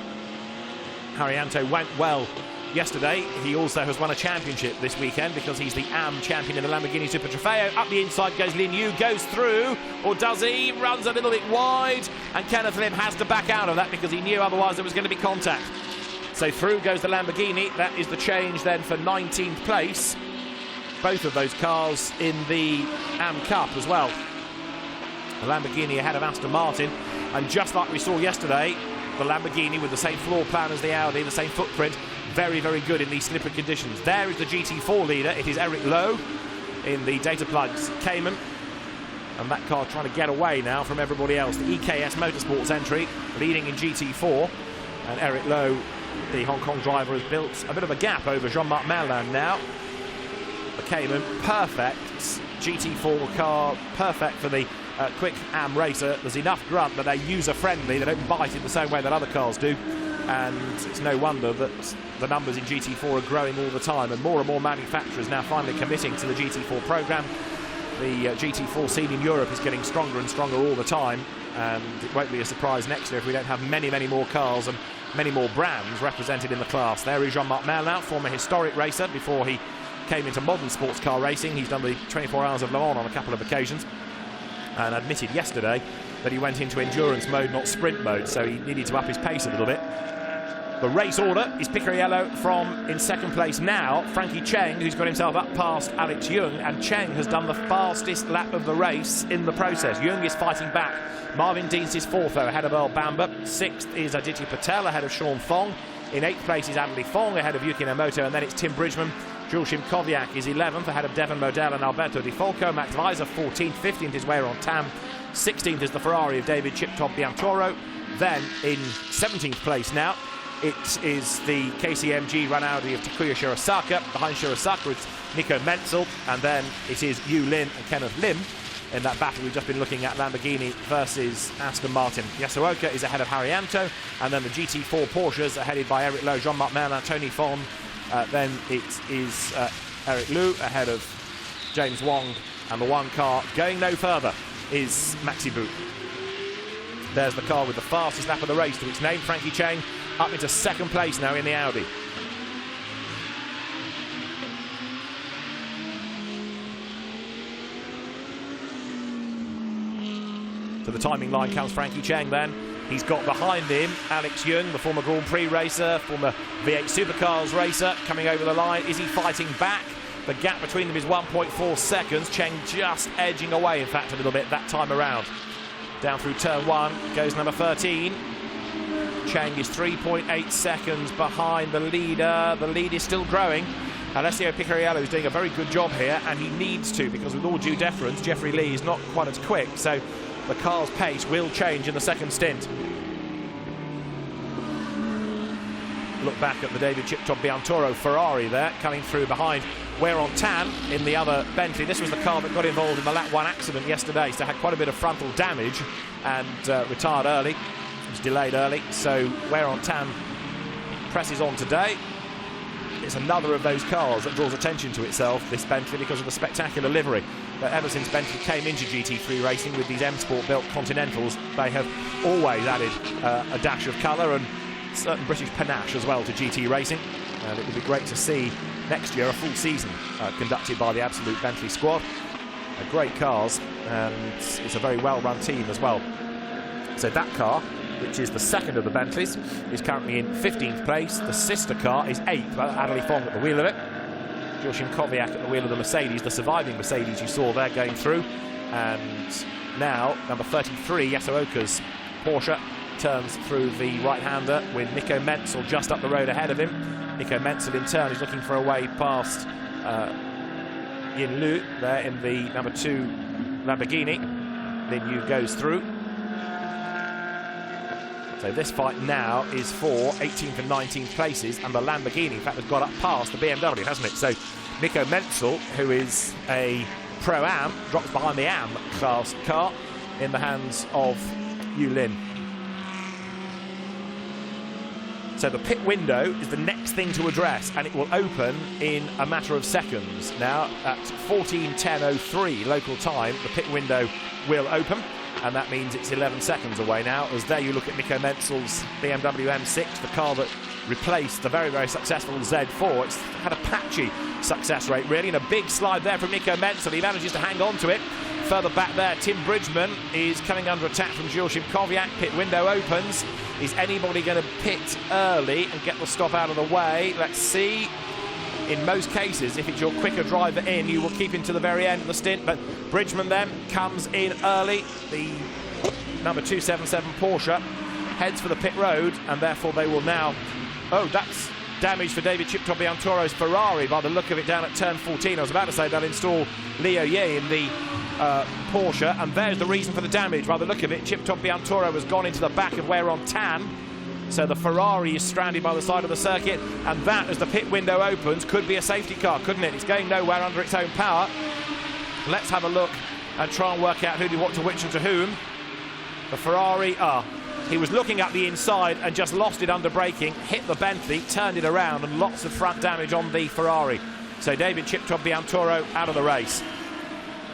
Harrianto went well yesterday. He also has won a championship this weekend because he's the AM champion in the Lamborghini Super Trofeo. Up the inside goes Lin Yu, goes through, or does he? Runs a little bit wide, and Kenneth Lim has to back out of that because he knew otherwise there was going to be contact. So through goes the Lamborghini. That is the change then for 19th place. Both of those cars in the AM Cup as well. The Lamborghini ahead of Aston Martin, and just like we saw yesterday, the Lamborghini with the same floor plan as the Audi, the same footprint, very, very good in these slippery conditions. There is the GT4 leader. It is Eric Lowe in the Data Plugs Cayman, and that car trying to get away now from everybody else. The EKS Motorsports entry leading in GT4, and Eric Lowe, the Hong Kong driver, has built a bit of a gap over Jean-Marc Merlin now. the Cayman, perfect GT4 car, perfect for the quick AM racer. There's enough grunt that they're user-friendly, they don't bite in the same way that other cars do, and it's no wonder that the numbers in GT4 are growing all the time, and more manufacturers now finally committing to the GT4 program. The GT4 scene in Europe is getting stronger and stronger all the time, and it won't be a surprise next year if we don't have many more cars and many more brands represented in the class. There is Jean-Marc Merlin, former historic racer before he came into modern sports car racing. He's done the 24 Hours of Le Mans on a couple of occasions and admitted yesterday that he went into endurance mode, not sprint mode, so he needed to up his pace a little bit. The race order is Picariello from in second place now, Frankie Cheng, who's got himself up past Alex Young, and Cheng has done the fastest lap of the race in the process. Young is fighting back. Marvin Deans is fourth, though, ahead of Earl Bamber. Sixth is Aditya Patel, ahead of Sean Fong. In eighth place is Adley Fong, ahead of Yuki Nomoto, and then it's Tim Bridgman. Jules Kowiak is 11th, ahead of Devon Modell and Alberto Di Folco. Max Weiser 14th, 15th is Weiron Tam. 16th is the Ferrari of David Chip-Top Biantoro. Then in 17th place now, it is the KCMG Run Audi of Takuya Shirosaka. Behind Shirosaka it's Nico Menzel, and then it is Yu Lin and Kenneth Lim in that battle we've just been looking at, Lamborghini versus Aston Martin. Yasuoka is ahead of Haryanto, and then the GT4 Porsches are headed by Eric Lowe, Jean-Marc Merlin, Tony Fon. Then it is Eric Liu ahead of James Wong, and the one car going no further is Maxi Boot. There's the car with the fastest lap of the race to its name, Frankie Cheng, up into second place now in the Audi. To the timing line comes Frankie Cheng then. He's got behind him Alex Young, the former Grand Prix racer, former V8 Supercars racer, coming over the line. Is he fighting back? The gap between them is 1.4 seconds. Cheng just edging away, in fact, a little bit that time around. Down through turn one goes number 13. Cheng is 3.8 seconds behind the leader. The lead is still growing. Alessio Picariello is doing a very good job here, and he needs to, because with all due deference, Jeffrey Lee is not quite as quick, so the car's pace will change in the second stint. Look back at the David Chip-Top Biantoro Ferrari there, coming through behind Weiron Tan in the other Bentley. This was the car that got involved in the lap 1 accident yesterday, so had quite a bit of frontal damage and retired early. It was delayed early, so Weiron Tan presses on today. It's another of those cars that draws attention to itself, this Bentley, because of the spectacular livery. But ever since Bentley came into GT3 racing with these M-Sport built Continentals, they have always added a dash of colour and certain British panache as well to GT racing. And it would be great to see next year a full season conducted by the Absolute Bentley squad. Great cars, and it's a very well-run team as well. So that car, which is the second of the Bentleys, is currently in 15th place. The sister car is 8th, Adley Fong at the wheel of it. Joachim Kowiak at the wheel of the Mercedes, the surviving Mercedes you saw there going through. And now, number 33, Yasuoka's Porsche, turns through the right-hander with Nico Menzel just up the road ahead of him. Nico Menzel, in turn, is looking for a way past Yin Lu there in the number 2 Lamborghini. Lin Yu goes through. So this fight now is for 18th and 19th places, and the Lamborghini, in fact, has got up past the BMW, hasn't it? So Nico Menzel, who is a Pro-Am, drops behind the Am class car in the hands of Yu Lin. So the pit window is the next thing to address, and it will open in a matter of seconds. Now, at 14:10:03 local time, the pit window will open, and that means it's 11 seconds away now, as there you look at Nico Menzel's BMW M6, the car that replaced the very, very successful Z4. It's had a patchy success rate, really, and a big slide there from Nico Menzel. He manages to hang on to it. Further back there, Tim Bridgman is coming under attack from Joachim Kowiak. Pit window opens. Is anybody going to pit early and get the stop out of the way? Let's see. In most cases, if it's your quicker driver in, you will keep him to the very end of the stint. But Bridgman then comes in early. The number 277 Porsche heads for the pit road, and therefore they will now... Oh, that's damage for David Chip-Top Biantoro's Ferrari by the look of it down at turn 14. I was about to say they'll install Leo Ye in the Porsche, and there's the reason for the damage. By the look of it, Chip-Top Biantoro has gone into the back of Weiron Tan, So the Ferrari is stranded by the side of the circuit, and that, as the pit window opens, could be a safety car, couldn't it? It's going nowhere under its own power. Let's have a look and try and work out who did what to which and to whom. The Ferrari, he was looking at the inside and just lost it under braking, hit the Bentley, turned it around, and lots of front damage on the Ferrari. So David Chipchop Biantoro out of the race.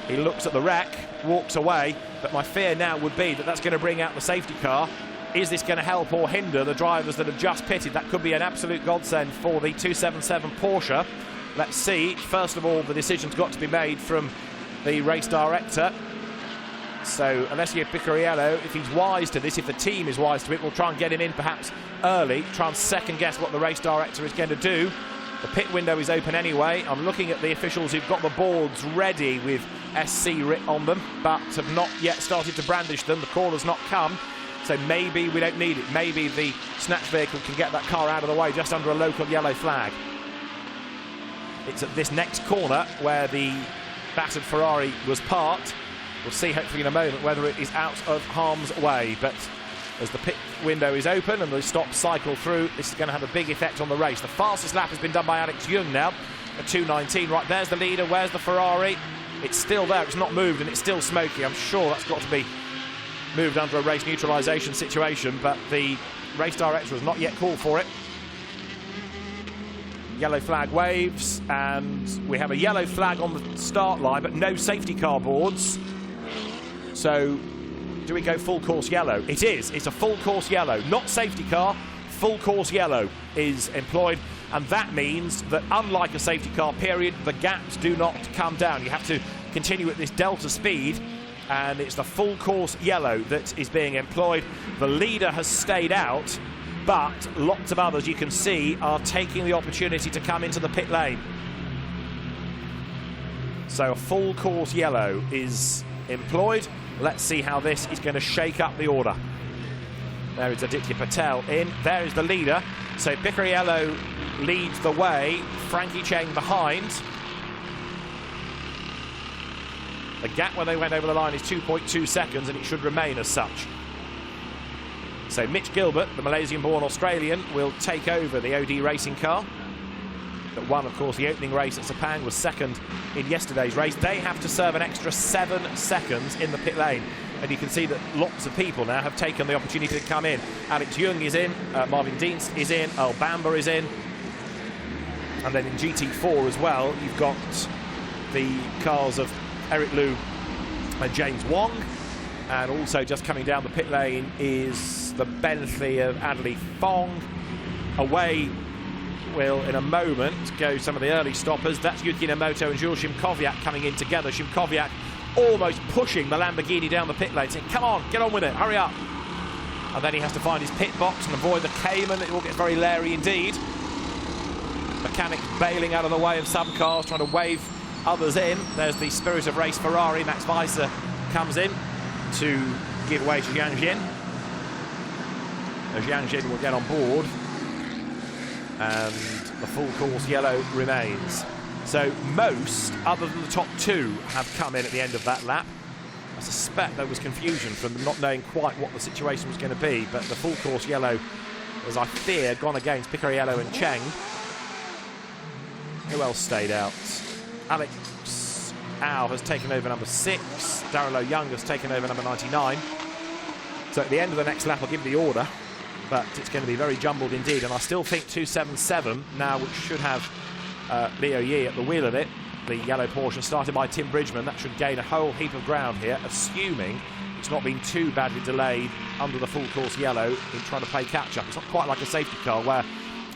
He looks at the wreck, walks away, but my fear now would be that that's going to bring out the safety car. Is this going to help or hinder the drivers that have just pitted? That could be an absolute godsend for the 277 Porsche. Let's see. First of all, the decision's got to be made from the race director. So Alessio Picariello, if he's wise to this, if the team is wise to it, we'll try and get him in perhaps early, try and second guess what the race director is going to do. The pit window is open anyway. I'm looking at the officials who've got the boards ready with SC writ on them, but have not yet started to brandish them. The call has not come, so maybe we don't need it. Maybe the snatch vehicle can get that car out of the way just under a local yellow flag. It's at this next corner where the battered Ferrari was parked. We'll see hopefully in a moment whether it is out of harm's way, but as the pit window is open and the stops cycle through, this is going to have a big effect on the race. The fastest lap has been done by Alex Young now, at 2:19. Right, there's the leader, where's the Ferrari? It's still there, it's not moved, and it's still smoky. I'm sure that's got to be moved under a race neutralisation situation, but the race director has not yet called for it. Yellow flag waves, and we have a yellow flag on the start line, but no safety car boards. So, do we go full course yellow? It is. It's a full course yellow. Not safety car, full course yellow is employed. And that means that unlike a safety car period, the gaps do not come down. You have to continue at this delta speed. And it's the full course yellow that is being employed. The leader has stayed out, but lots of others, you can see, are taking the opportunity to come into the pit lane. So a full course yellow is employed. Let's see how this is going to shake up the order. There is Aditya Patel in. There is the leader. So Picariello leads the way. Frankie Cheng behind. The gap when they went over the line is 2.2 seconds, and it should remain as such. So Mitch Gilbert, the Malaysian-born Australian, will take over the OD racing car. That won, of course, the opening race at Sepang, was second in yesterday's race. They have to serve an extra 7 seconds in the pit lane. And you can see that lots of people now have taken the opportunity to come in. Alex Young is in, Marvin Dienst is in, Earl Bamber is in. And then in GT4 as well, you've got the cars of Eric Liu and James Wong. And also just coming down the pit lane is the Bentley of Adley Fong. Away will, in a moment, go some of the early stoppers. That's Yuki Nomoto and Jules Shimkoviak coming in together. Shimkoviak almost pushing the Lamborghini down the pit lane, saying, come on, get on with it, hurry up. And then he has to find his pit box and avoid the Cayman. It all gets very leery indeed. Mechanics bailing out of the way of some cars, trying to wave others in. There's the Spirit of Race Ferrari. Max Weiser comes in to give way to Jiang Jin. Jiang Jin will get on board, and the full course yellow remains. So most, other than the top two, have come in at the end of that lap. I suspect there was confusion from them not knowing quite what the situation was going to be, but the full course yellow has, I fear, gone against Picariello and Cheng. Who else stayed out? Alex Au has taken over number 6. Darrell Young has taken over number 99. So at the end of the next lap, I'll give the order, but it's going to be very jumbled indeed. And I still think 277 now, which should have Leo Yi at the wheel of it. The yellow Porsche started by Tim Bridgman. That should gain a whole heap of ground here, assuming it's not been too badly delayed under the full course yellow in trying to play catch up. It's not quite like a safety car where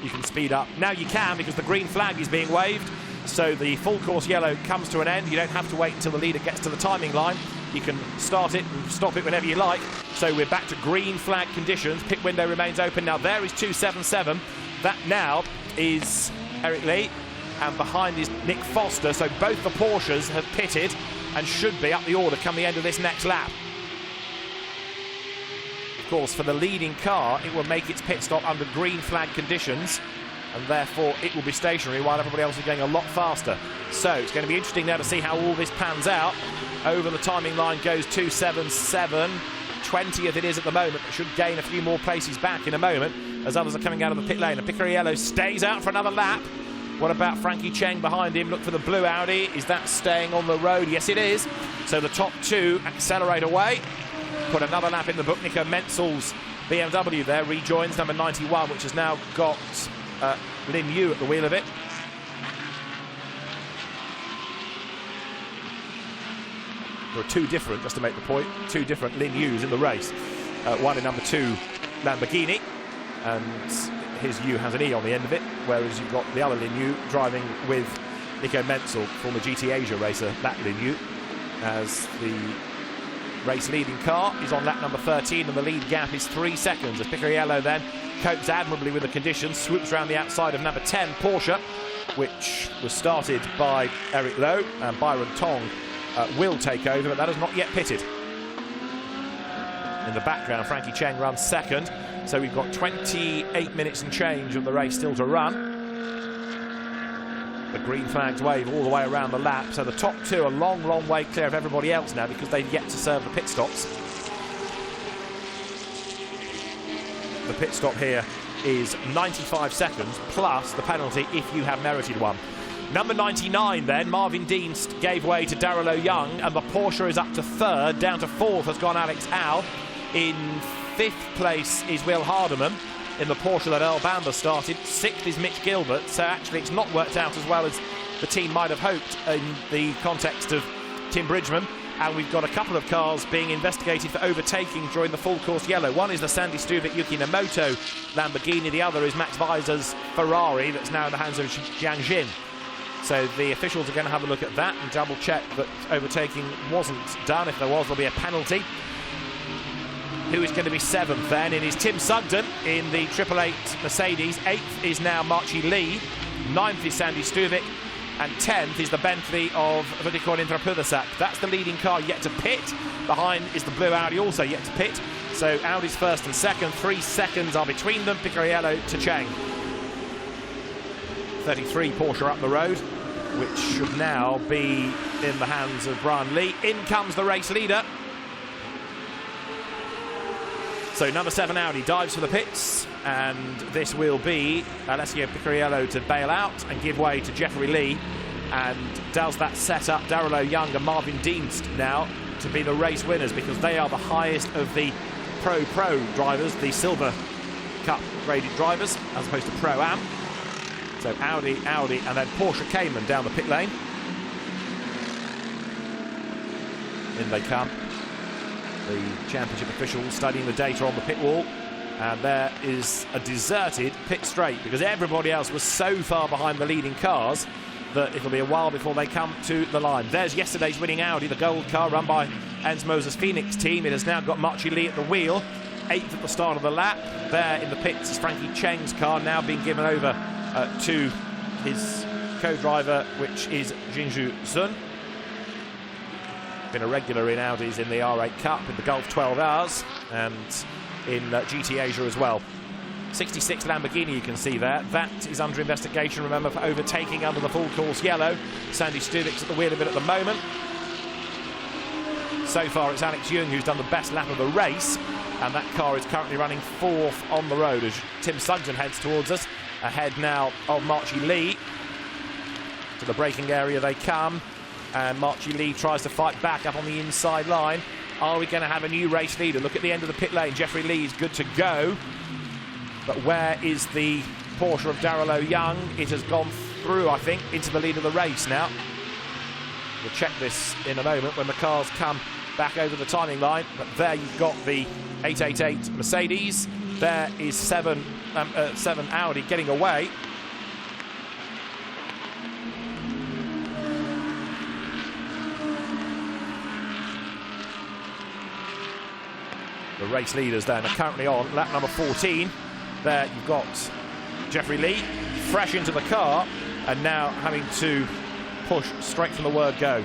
you can speed up. Now you can, because the green flag is being waved. So the full course yellow comes to an end. You don't have to wait until the leader gets to the timing line. You can start it and stop it whenever you like. So we're back to green flag conditions. Pit window remains open. Now there is 277. That now is Eric Lee, and behind is Nick Foster. So both the Porsches have pitted and should be up the order come the end of this next lap. Of course, for the leading car, it will make its pit stop under green flag conditions, and therefore it will be stationary while everybody else is going a lot faster. So it's going to be interesting now to see how all this pans out. Over the timing line goes 277, 20th it is at the moment, but should gain a few more places back in a moment as others are coming out of the pit lane. And Picariello stays out for another lap. What about Frankie Cheng behind him? Look for the blue Audi. Is that staying on the road? Yes, it is. So the top two accelerate away. Put another lap in the book. Nico Menzel's BMW there rejoins number 91, which has now got Lin Yu at the wheel of it. There are two different, just to make the point, two different Lin Yus in the race. One in number 2 Lamborghini, and his U has an E on the end of it, whereas you've got the other Lin Yu driving with Nico Menzel, former GT Asia racer, that Lin Yu, as the race leading car is on lap number 13, and the lead gap is 3 seconds as Picariello then copes admirably with the conditions, swoops around the outside of number 10 Porsche, which was started by Eric Lowe, and Byron Tong will take over, but that has not yet pitted. In the background, Frankie Cheng runs second, so we've got 28 minutes and change of the race still to run. The green flags wave all the way around the lap, so the top two are long, long way clear of everybody else now because they've yet to serve the pit stops. The pit stop here is 95 seconds plus the penalty if you have merited one. Number 99 then, Marvin Dienst, gave way to Darrell O'Young, and the Porsche is up to third. Down to fourth has gone Alex Al. In fifth place is Will Hardeman in the Porsche that Earl Bamber started. Sixth is Mitch Gilbert, so actually it's not worked out as well as the team might have hoped in the context of Tim Bridgman. And we've got a couple of cars being investigated for overtaking during the full course yellow. One is the Sandy Stuvik Yuki Namoto Lamborghini, the other is Max Weiser's Ferrari that's now in the hands of Jiang Jin. So the officials are going to have a look at that and double check that overtaking wasn't done. If there was, there'll be a penalty. Who is going to be seventh then? It is Tim Sugden in the 888 Mercedes. Eighth is now Marchi Lee. Ninth is Sandy Stuvik. And 10th is the Bentley of Rudikon Indrapudasak. That's the leading car yet to pit. Behind is the blue Audi, also yet to pit. So Audi's first and second. 3 seconds are between them. Picariello to Cheng. 33 Porsche up the road, which should now be in the hands of Brian Lee. In comes the race leader. So number 7 Audi dives for the pits, and this will be Alessio Picariello to bail out and give way to Jeffrey Lee, and does that set up Darrell O'Young and Marvin Dienst now to be the race winners, because they are the highest of the Pro drivers, the Silver Cup graded drivers, as opposed to Pro-Am. So Audi, and then Porsche Cayman down the pit lane. In they come. The championship officials studying the data on the pit wall. And there is a deserted pit straight because everybody else was so far behind the leading cars that it'll be a while before they come to the line. There's yesterday's winning Audi, the gold car run by Ernst Moser's Phoenix team. It has now got Marchi Lee at the wheel. 8th at the start of the lap. There in the pits is Frankie Cheng's car, now being given over to his co-driver, which is Jinju Sun. Been a regular in Audis in the R8 Cup, in the Gulf 12 Hours, and in GT Asia as well. 66 Lamborghini you can see there. That is under investigation, remember, for overtaking under the full course yellow. Sandy Stuvik's at the wheel of it at the moment. So far it's Alex Young who's done the best lap of the race, and that car is currently running 4th on the road as Tim Sugden heads towards us. Ahead now of Marchi Lee. To the braking area they come, and Marchi Lee tries to fight back up on the inside line. Are we going to have a new race leader? Look at the end of the pit lane. Jeffrey Lee is good to go. But where is the Porsche of Darrell O'Young? It has gone through, I think, into the lead of the race now. We'll check this in a moment when the cars come back over the timing line. But there you've got the 888 Mercedes. There is 7 Audi getting away. The race leaders then are currently on lap number 14. There you've got Jeffrey Lee, fresh into the car, and now having to push straight from the word go.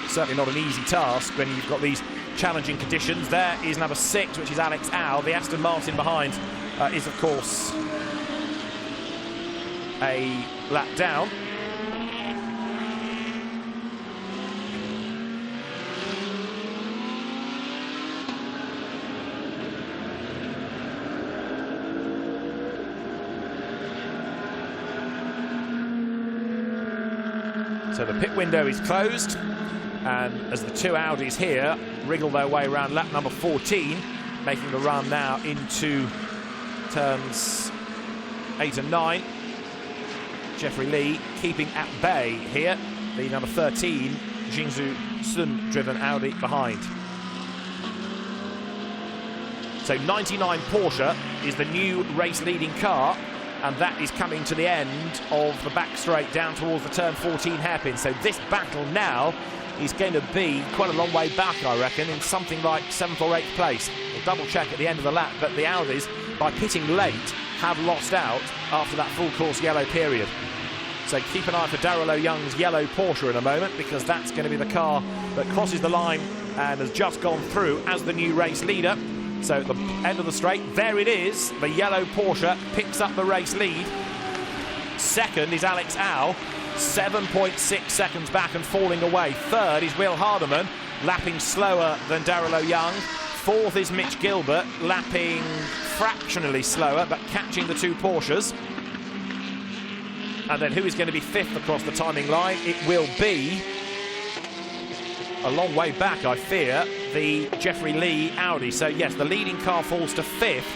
Certainly not an easy task when you've got these challenging conditions. There is number 6, which is Alex Al. The Aston Martin behind is, of course, a lap down. So the pit window is closed, and as the two Audis here wriggle their way around lap number 14, making the run now into turns 8 and 9. Jeffrey Lee keeping at bay here, the number 13 Jingzhou Sun driven Audi behind. So 99 Porsche is the new race leading car, and that is coming to the end of the back straight down towards the turn 14 hairpin. So this battle now is going to be quite a long way back, I reckon, in something like 7th or 8th place. We'll double check at the end of the lap, but the Audis, by pitting late, have lost out after that full course yellow period. So keep an eye for Darrell Young's yellow Porsche in a moment, because that's going to be the car that crosses the line and has just gone through as the new race leader. So at the end of the straight, there it is. The yellow Porsche picks up the race lead. Second is Alex Au, 7.6 seconds back and falling away. Third is Will Hardeman, lapping slower than Darrell Young. Fourth is Mitch Gilbert, lapping fractionally slower, but catching the two Porsches. And then who is going to be fifth across the timing line? It will be, a long way back, I fear, the Jeffrey Lee Audi. So yes, the leading car falls to fifth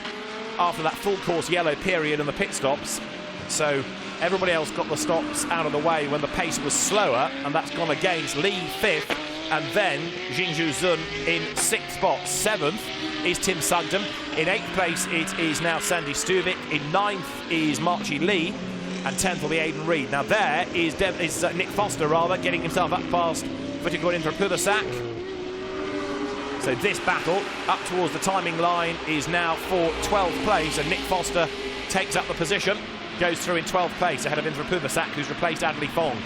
after that full course yellow period and the pit stops. So everybody else got the stops out of the way when the pace was slower, and that's gone against Lee fifth, and then Jingzhou Sun in sixth spot. Seventh is Tim Sugden. In eighth place it is now Sandy Stuvik. In ninth is Marchie Lee, and 10th will be Aidan Reid. Now there is Nick Foster, getting himself up past Vutigur Indrapuvasak. So this battle up towards the timing line is now for 12th place, and Nick Foster takes up the position, goes through in 12th place ahead of Indrapuvasak, who's replaced Adley Fong.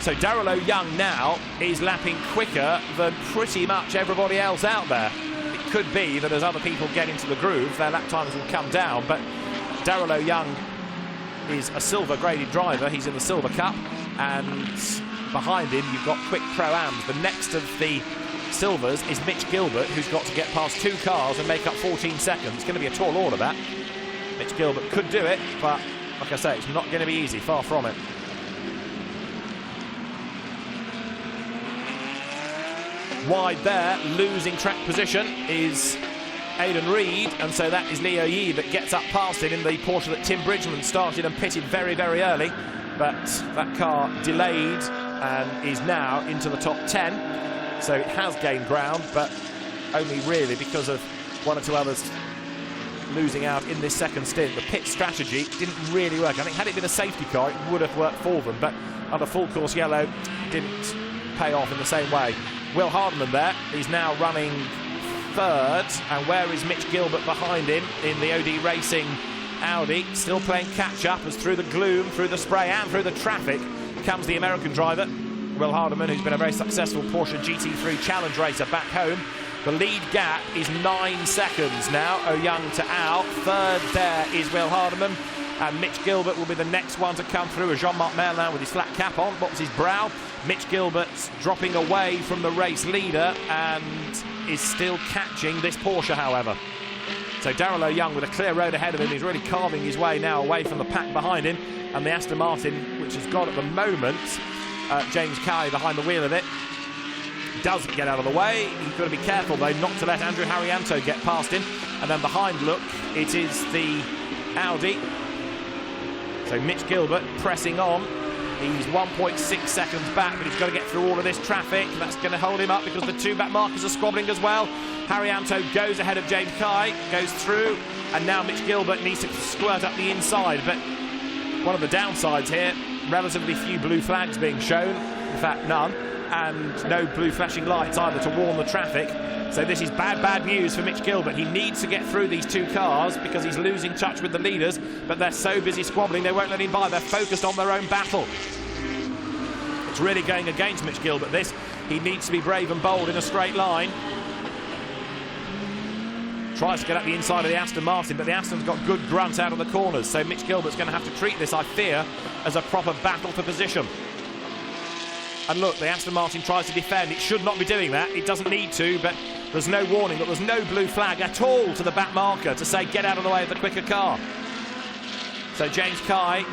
So Darrell Young now is lapping quicker than pretty much everybody else out there. It could be that as other people get into the groove, their lap times will come down, but Darrell Young is a silver graded driver. He's in the Silver Cup, and behind him you've got quick Pro-Ams. The next of the silvers is Mitch Gilbert, who's got to get past two cars and make up 14 seconds. It's going to be a tall order, that. Mitch Gilbert could do it, but like I say, it's not going to be easy, far from it. Wide there, losing track position, is Aidan Reid, and so that is Leo Yi that gets up past him in the Porsche that Tim Bridgman started and pitted very, very early. But that car delayed and is now into the top 10. So it has gained ground, but only really because of one or two others losing out in this second stint. The pit strategy didn't really work. I think had it been a safety car, it would have worked for them, but under full course yellow, didn't pay off in the same way. Will Hardeman there, he's now running third, and where is Mitch Gilbert behind him in the OD Racing Audi, still playing catch-up as through the gloom, through the spray and through the traffic comes the American driver, Will Hardeman, who's been a very successful Porsche GT3 Challenge racer back home. The lead gap is 9 seconds now, Young to Au. Third there is Will Hardeman, and Mitch Gilbert will be the next one to come through as Jean-Marc Merlin with his flat cap on, mops his brow. Mitch Gilbert's dropping away from the race leader and is still catching this Porsche, however. So Darrell Young with a clear road ahead of him. He's really carving his way now away from the pack behind him, and the Aston Martin, which has got at the moment James Kay behind the wheel of it, doesn't get out of the way. He's got to be careful though not to let Andrew Harrianto get past him. And then behind, look, it is the Audi. So Mitch Gilbert pressing on. He's 1.6 seconds back, but he's got to get through all of this traffic. That's going to hold him up because the two back markers are squabbling as well. Harrianto goes ahead of James Kay, goes through, and now Mitch Gilbert needs to squirt up the inside. But one of the downsides here, relatively few blue flags being shown, in fact none, and no blue flashing lights either to warn the traffic. So this is bad news for Mitch Gilbert. He needs to get through these two cars because he's losing touch with the leaders, but they're so busy squabbling they won't let him by. They're focused on their own battle. It's really going against Mitch Gilbert, this. He needs to be brave and bold in a straight line. Tries to get up the inside of the Aston Martin, but the Aston's got good grunt out of the corners, so Mitch Gilbert's going to have to treat this, I fear, as a proper battle for position. And look, the Aston Martin tries to defend. It should not be doing that. It doesn't need to, but there's no warning. But there's no blue flag at all to the back marker to say get out of the way of the quicker car. So James Kay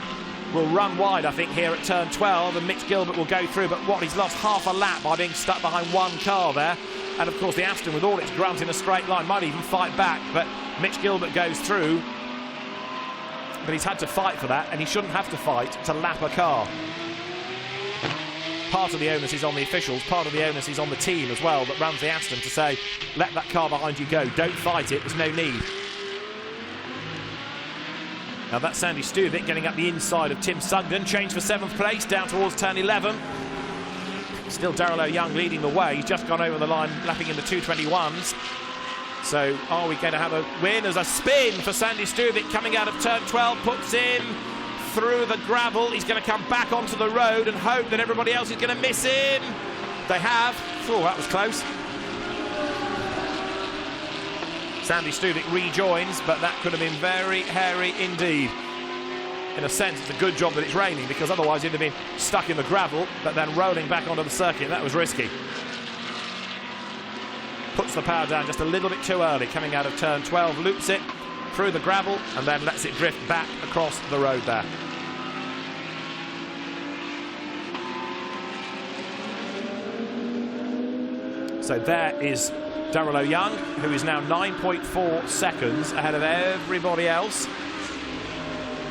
will run wide, I think, here at turn 12, and Mitch Gilbert will go through, but what, he's lost half a lap by being stuck behind one car there. And of course the Aston, with all its grunt in a straight line, might even fight back, but Mitch Gilbert goes through. But he's had to fight for that, and he shouldn't have to fight to lap a car. Part of the onus is on the officials, part of the onus is on the team as well that runs the Aston to say, let that car behind you go, don't fight it, there's no need. Now that's Sandy Stuvik getting up the inside of Tim Sugden, change for 7th place, down towards turn 11. Still Daryl O'Young leading the way, he's just gone over the line, lapping in the 221s. So are we going to have a win? There's a spin for Sandy Stuvik coming out of turn 12, puts in through the gravel. He's going to come back onto the road and hope that everybody else is going to miss him. They have. Oh, that was close. Sandy Stuvik rejoins, but that could have been very hairy indeed. In a sense, it's a good job that it's raining, because otherwise he'd have been stuck in the gravel, but then rolling back onto the circuit. That was risky. Puts the power down just a little bit too early, coming out of turn 12, loops it through the gravel, and then lets it drift back across the road there. So there is Daryl O'Young, who is now 9.4 seconds ahead of everybody else.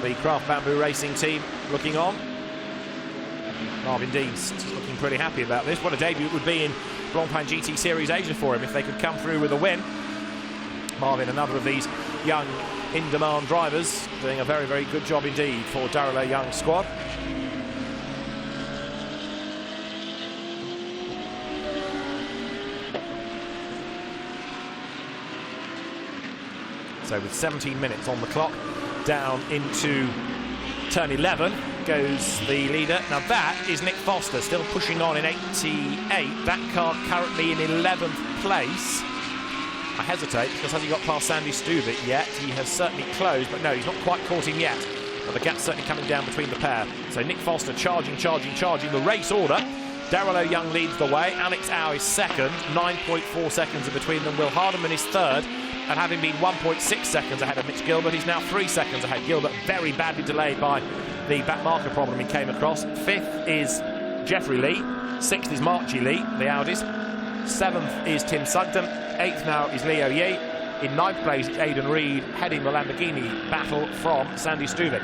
The Craft Bamboo Racing team looking on. Marvin Dean's looking pretty happy about this. What a debut it would be in Blancpain GT Series Asia for him if they could come through with a win. Marvin, another of these young, in-demand drivers, doing a very, very good job indeed for Daryl O'Young's squad. So with 17 minutes on the clock, down into turn 11 goes the leader. Now that is Nick Foster, still pushing on in 88. That car currently in 11th place. I hesitate, because has he got past Sandy Stuvik yet? He has certainly closed, but no, he's not quite caught him yet. But the gap's certainly coming down between the pair. So Nick Foster charging. The race order. Daryl O'Young leads the way. Alex Au is second. 9.4 seconds are between them. Will Hardeman is third. And having been 1.6 seconds ahead of Mitch Gilbert, he's now 3 seconds ahead. Gilbert very badly delayed by the back marker problem he came across. 5th is Jeffrey Lee. 6th is Marchie Lee, the Audis. 7th is Tim Sugden. 8th now is Leo Yi. In 9th place is Aidan Reid, heading the Lamborghini battle from Sandy Stuvik.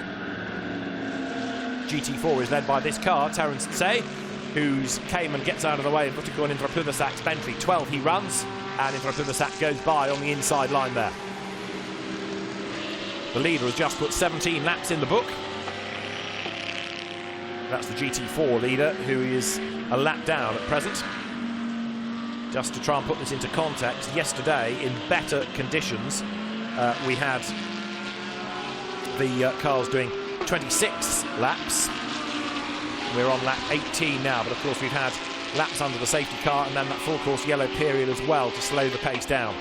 GT4 is led by this car, Terence Tsay, who's came and gets out of the way of Buttigieg and Intrapudasak's Bentley. 12 he runs, and Intrapudasak goes by on the inside line there. The leader has just put 17 laps in the book. That's the GT4 leader, who is a lap down at present. Just to try and put this into context, yesterday in better conditions we had the cars doing 26 laps. We're on lap 18 now, but of course we've had laps under the safety car and then that full course yellow period as well to slow the pace down.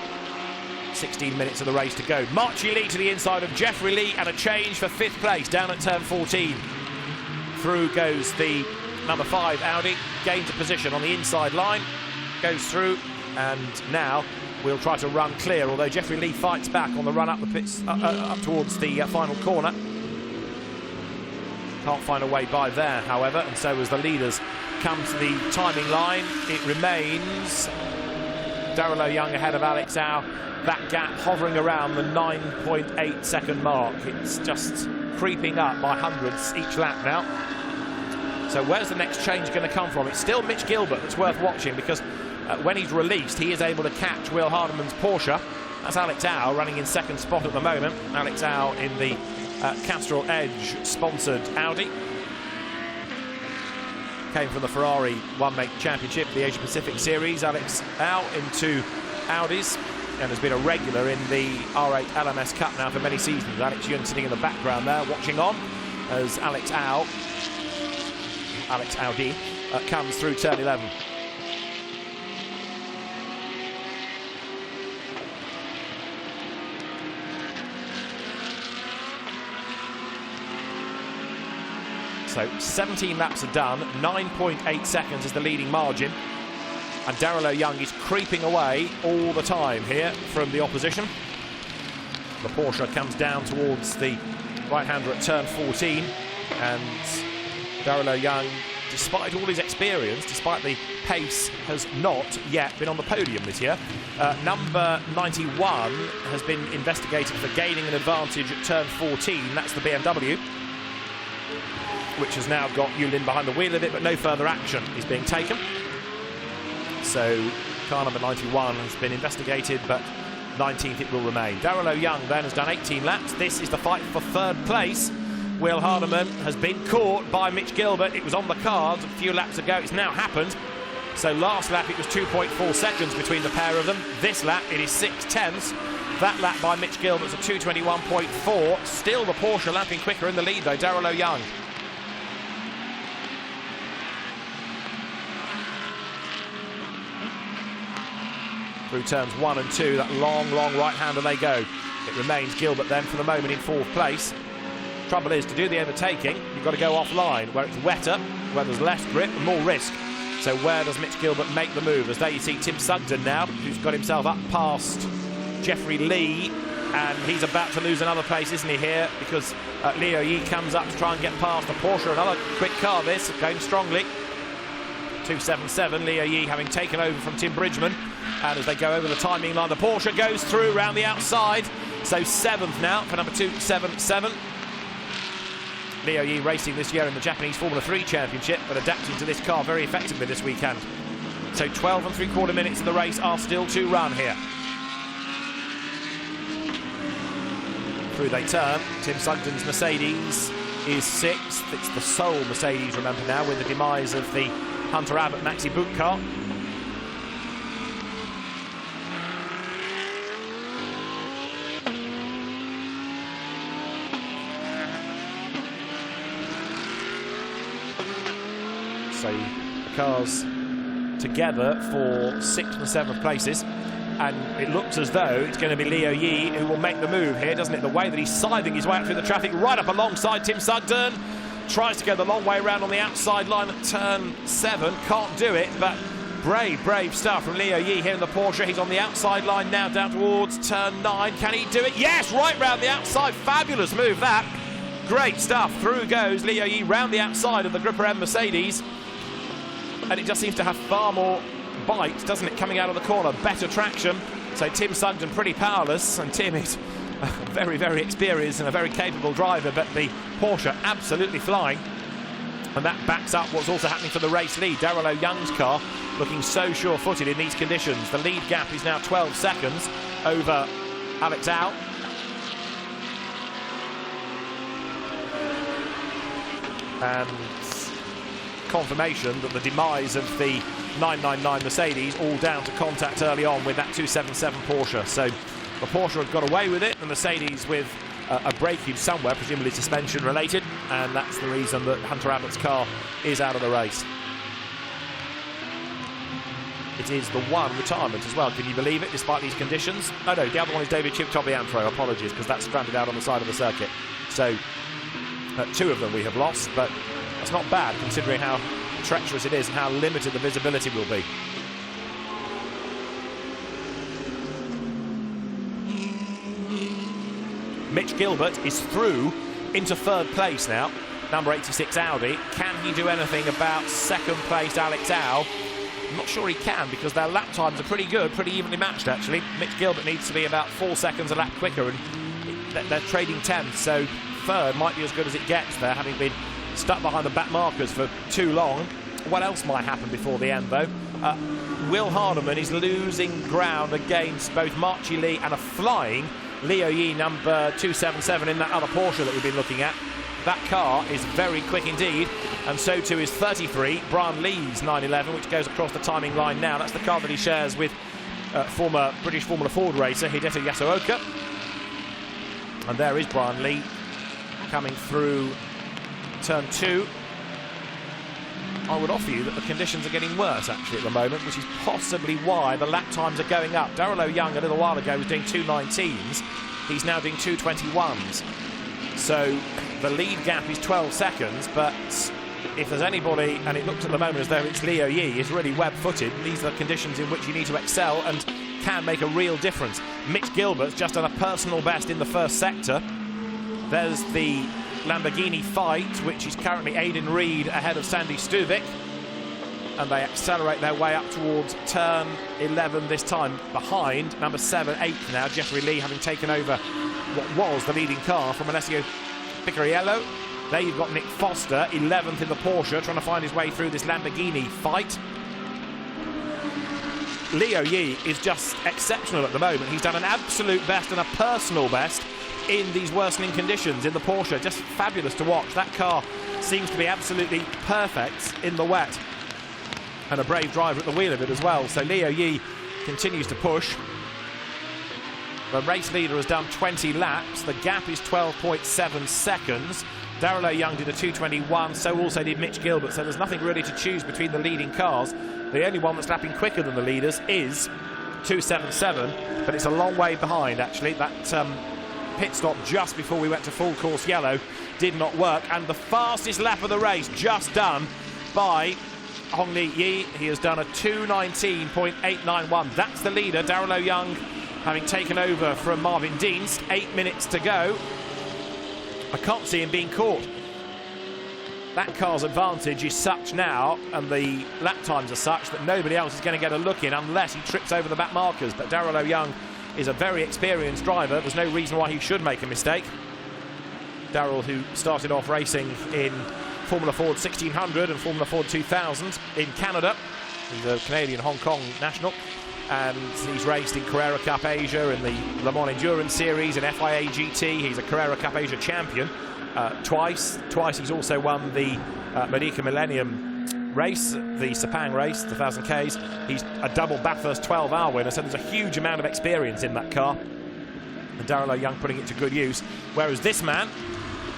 16 minutes of the race to go. Marchie Lee to the inside of Jeffrey Lee, and a change for 5th place down at turn 14. Through goes the number 5 Audi, gains a position on the inside line, goes through, and now we'll try to run clear, although Jeffrey Lee fights back on the run up the pits, up towards the final corner. Can't find a way by there, however, and so as the leaders come to the timing line, it remains Daryl O'Young ahead of Alex Au. That gap hovering around the 9.8 second mark. It's just creeping up by hundredths each lap now. So where's the next change going to come from? It's still Mitch Gilbert that's worth watching, because when he's released, he is able to catch Will Hardeman's Porsche. That's Alex Au running in second spot at the moment. Alex Au in the Castrol Edge sponsored Audi. Came from the Ferrari One-Make Championship, the Asia Pacific Series. Alex Au into Audis and has been a regular in the R8 LMS Cup now for many seasons. Alex Young sitting in the background there watching on as Alex Audi comes through turn 11. So 17 laps are done, 9.8 seconds is the leading margin, and Daryl O'Young is creeping away all the time here from the opposition. The Porsche comes down towards the right-hander at turn 14. And Darrell Young, despite all his experience, despite the pace, has not yet been on the podium this year. Number 91 has been investigated for gaining an advantage at turn 14. That's the BMW, which has now got Yulin behind the wheel of it, but no further action is being taken. So car number 91 has been investigated, but 19th it will remain. Darrell Young then has done 18 laps. This is the fight for third place. Will Hardeman has been caught by Mitch Gilbert. It was on the cards a few laps ago. It's now happened. So last lap it was 2.4 seconds between the pair of them. This lap it is 6/10. That lap by Mitch Gilbert's a 2:21.4. Still the Porsche lapping quicker in the lead though, Darrell Young. Through turns 1 and 2, that long right-hander they go. It remains Gilbert then for the moment in 4th place. Trouble is, to do the overtaking, you've got to go offline, where it's wetter, where there's less grip and more risk. So where does Mitch Gilbert make the move? As there you see Tim Sugden now, who's got himself up past Jeffrey Lee, and he's about to lose another place, isn't he, here? Because Liu Yi comes up to try and get past the Porsche. Another quick car, this, going strongly. 2.77, Liu Yi having taken over from Tim Bridgman. And as they go over the timing line, the Porsche goes through round the outside. So 7th now for number 277. Liu Yi racing this year in the Japanese Formula 3 Championship, but adapting to this car very effectively this weekend. So 12 3/4 minutes of the race are still to run here. Through they turn. Tim Sugden's Mercedes is 6th. It's the sole Mercedes, remember now, with the demise of the Hunter Abbott Maxi Boot car. So the cars together for 6th and 7th places, and it looks as though it's going to be Liu Yi who will make the move here, doesn't it? The way that he's scything his way up through the traffic, right up alongside Tim Sugden. Tries to go the long way around on the outside line at turn 7, can't do it, but brave stuff from Liu Yi here in the Porsche. He's on the outside line now down towards turn 9. Can he do it? Yes, right round the outside. Fabulous move that. Great stuff. Through goes Liu Yi round the outside of the Gripper M Mercedes. And it just seems to have far more bite, doesn't it, coming out of the corner. Better traction. So Tim Sugden pretty powerless, and Tim is very experienced and a very capable driver, but the Porsche absolutely flying. And that backs up what's also happening for the race lead. Darrell Young's car looking so sure-footed in these conditions. The lead gap is now 12 seconds over Alex Au. And confirmation that the demise of the 999 Mercedes all down to contact early on with that 277 Porsche. So the Porsche have got away with it, the Mercedes with a breakage somewhere, presumably suspension related, and that's the reason that Hunter Abbott's car is out of the race. It is the one retirement as well, can you believe it, despite these conditions? Oh no, the other one is David Chiptobiantro, apologies, because that's stranded out on the side of the circuit. So 2 of them we have lost, but that's not bad considering how treacherous it is and how limited the visibility will be. Mitch Gilbert is through into 3rd place now, number 86 Audi. Can he do anything about 2nd place Alex Au? I'm not sure he can, because their lap times are pretty good, pretty evenly matched actually. Mitch Gilbert needs to be about 4 seconds a lap quicker, and they're trading 10th, so 3rd might be as good as it gets there, having been stuck behind the back markers for too long. What else might happen before the end though? Will Hardeman is losing ground against both Marchi Lee and a flying Liu Yi, number 277 in that other Porsche that we've been looking at. That car is very quick indeed, and so too is 33, Brian Lee's 911, which goes across the timing line now. That's the car that he shares with former British Formula Ford racer Hideta Yasuoka. And there is Brian Lee coming through turn 2. I would offer you that the conditions are getting worse actually at the moment, which is possibly why the lap times are going up. Darrell Young a little while ago was doing 2:19s. He's now doing 2:21s. So the lead gap is 12 seconds, but if there's anybody, and it looks at the moment as though it's Liu Yi, is really web-footed. These are the conditions in which you need to excel and can make a real difference. Mitch Gilbert's just done a personal best in the first sector. There's the Lamborghini fight, which is currently Aidan Reed ahead of Sandy Stuvik. And they accelerate their way up towards turn 11 this time, behind number 7, 8 now, Jeffrey Lee, having taken over what was the leading car from Alessio Picariello. There you've got Nick Foster, 11th in the Porsche, trying to find his way through this Lamborghini fight. Leo Yi is just exceptional at the moment. He's done an absolute best and a personal best in these worsening conditions in the Porsche. Just fabulous to watch. That car seems to be absolutely perfect in the wet. And a brave driver at the wheel of it as well. So Leo Yi continues to push. The race leader has done 20 laps. The gap is 12.7 seconds. Darrell O'Young did a 2:21, so also did Mitch Gilbert. So there's nothing really to choose between the leading cars. The only one that's lapping quicker than the leaders is 2:77, but it's a long way behind, actually. That pit stop just before we went to full course yellow did not work. And the fastest lap of the race just done by Hongli Yi. He has done a 2:19.891. That's the leader, Darrell O'Young, having taken over from Marvin Dienst. 8 minutes to go. I can't see him being caught. That car's advantage is such now, and the lap times are such, that nobody else is going to get a look in unless he trips over the back markers. But Darrell O'Young is a very experienced driver. There's no reason why he should make a mistake. Darrell, who started off racing in Formula Ford 1600 and Formula Ford 2000 in Canada. He's a Canadian Hong Kong national, and he's raced in Carrera Cup Asia, in the Le Mans Endurance Series, in FIA GT. He's a Carrera Cup Asia champion twice. He's also won the Modica Millennium race, the Sepang race, the 1000 Ks. He's a double Bathurst 12-hour winner, so there's a huge amount of experience in that car. And Darrell O'Young putting it to good use. Whereas this man,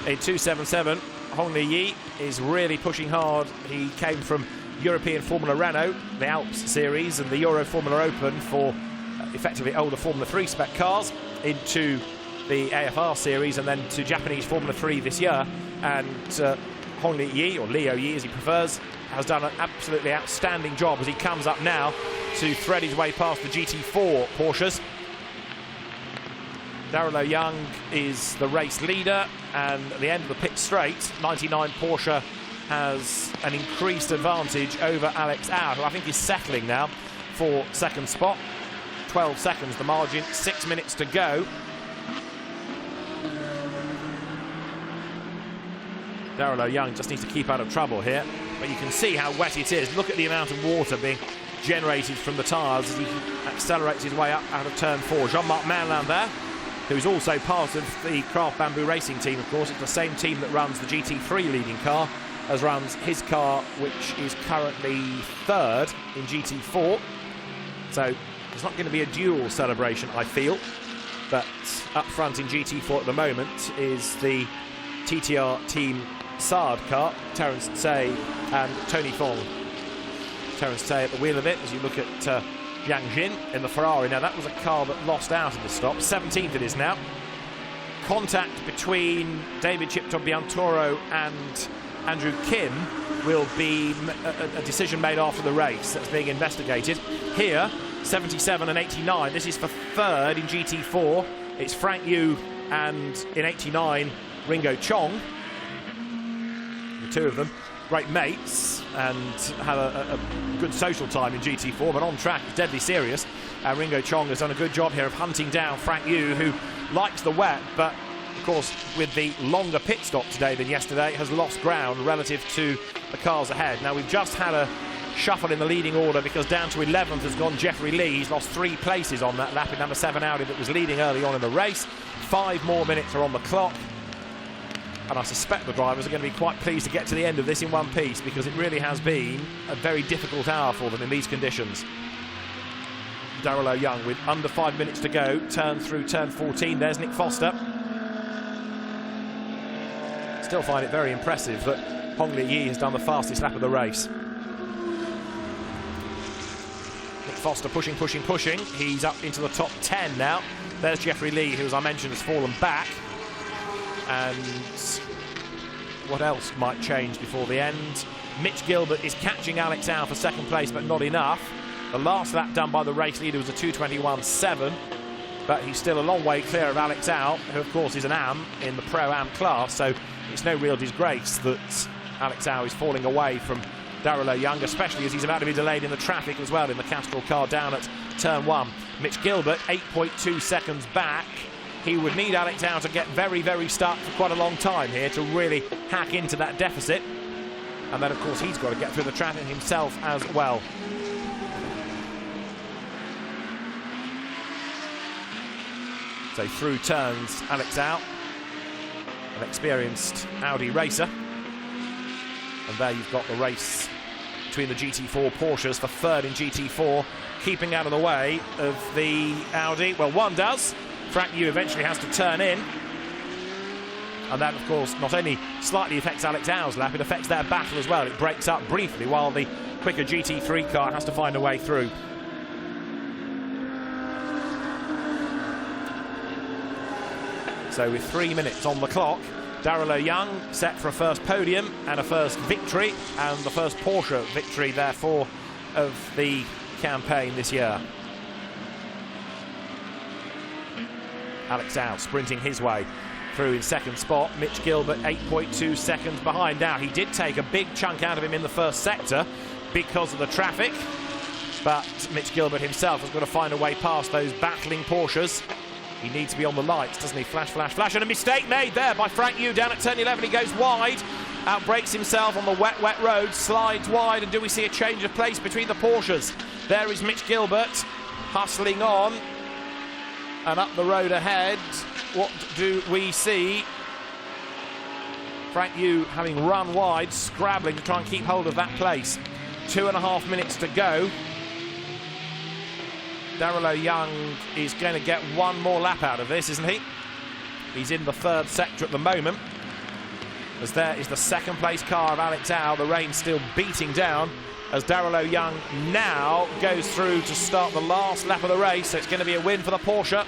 in 2:77, Hongli Yi, is really pushing hard. He came from European Formula Renault, the Alps Series, and the Euro Formula Open for effectively older Formula 3 spec cars, into the AFR Series, and then to Japanese Formula 3 this year. And Hongli Yi, or Leo Yi as he prefers, has done an absolutely outstanding job as he comes up now to thread his way past the GT4 Porsches. Darrell O'Young is the race leader, and at the end of the pit straight, 99 Porsche has an increased advantage over Alex Au, who I think is settling now for second spot. 12 seconds the margin, 6 minutes to go. Darrell O'Young just needs to keep out of trouble here, but you can see how wet it is. Look at the amount of water being generated from the tyres as he accelerates his way up out of turn 4. Jean-Marc Mainland there, who's also part of the Craft Bamboo Racing team, of course. It's the same team that runs the GT3 leading car as runs his car, which is currently third in GT4. So it's not going to be a dual celebration, I feel. But up front in GT4 at the moment is the TTR Team Saad car, Terence Tsay and Tony Fong. Terence Tsay at the wheel of it as you look at Yang Jin in the Ferrari. Now that was a car that lost out in the stop. 17th it is now. Contact between David Chipton-Biantoro and Andrew Kim will be a decision made after the race that's being investigated. Here, 77 and 89, this is for third in GT4. It's Frank Yu and in 89, Ringo Chong. The two of them, great mates, and have a good social time in GT4, but on track, deadly serious. Ringo Chong has done a good job here of hunting down Frank Yu, who likes the wet, but of course, with the longer pit stop today than yesterday, has lost ground relative to the cars ahead. Now, we've just had a shuffle in the leading order because down to 11th has gone Jeffrey Lee. He's lost 3 places on that lap in number 7 Audi that was leading early on in the race. 5 more minutes are on the clock. And I suspect the drivers are going to be quite pleased to get to the end of this in one piece, because it really has been a very difficult hour for them in these conditions. Darrell O'Young with under 5 minutes to go, turn through turn 14. There's Nick Foster. Still find it very impressive that Hongli Yi has done the fastest lap of the race. Nick Foster pushing. He's up into the top 10 now. There's Jeffrey Lee, who, as I mentioned, has fallen back. And what else might change before the end? Mitch Gilbert is catching Alex Au for second place, but not enough. The last lap done by the race leader was a 2:21.7, but he's still a long way clear of Alex Au, who of course is an AM in the Pro-Am class, so it's no real disgrace that Alex Au is falling away from Darrell Young, especially as he's about to be delayed in the traffic as well in the Castrol car down at turn 1. Mitch Gilbert 8.2 seconds back. He would need Alex Au to get very, very stuck for quite a long time here to really hack into that deficit. And then, of course, he's got to get through the traffic himself as well. So through turns Alex Au, an experienced Audi racer. And there you've got the race between the GT4 Porsches, the third in GT4, keeping out of the way of the Audi. Well, one does. Frank Yu eventually has to turn in. And that, of course, not only slightly affects Alex Au's lap, it affects their battle as well. It breaks up briefly while the quicker GT3 car has to find a way through. So with 3 minutes on the clock, Darrell Young set for a first podium and a first victory, and the first Porsche victory, therefore, of the campaign this year. Alex Au sprinting his way through in second spot. Mitch Gilbert 8.2 seconds behind. Now, he did take a big chunk out of him in the first sector because of the traffic, but Mitch Gilbert himself has got to find a way past those battling Porsches. He needs to be on the lights, doesn't he? Flash, flash, flash. And a mistake made there by Frank Yu down at turn 11. He goes wide, outbrakes himself on the wet, wet road, slides wide. And do we see a change of place between the Porsches? There is Mitch Gilbert hustling on. And up the road ahead, what do we see? Frank Yu having run wide, scrabbling to try and keep hold of that place. 2.5 minutes to go. Darrell Young is going to get one more lap out of this, isn't he? He's in the third sector at the moment. As there is the second place car of Alex Au. The rain still beating down as Darrell Young now goes through to start the last lap of the race. So it's going to be a win for the Porsche.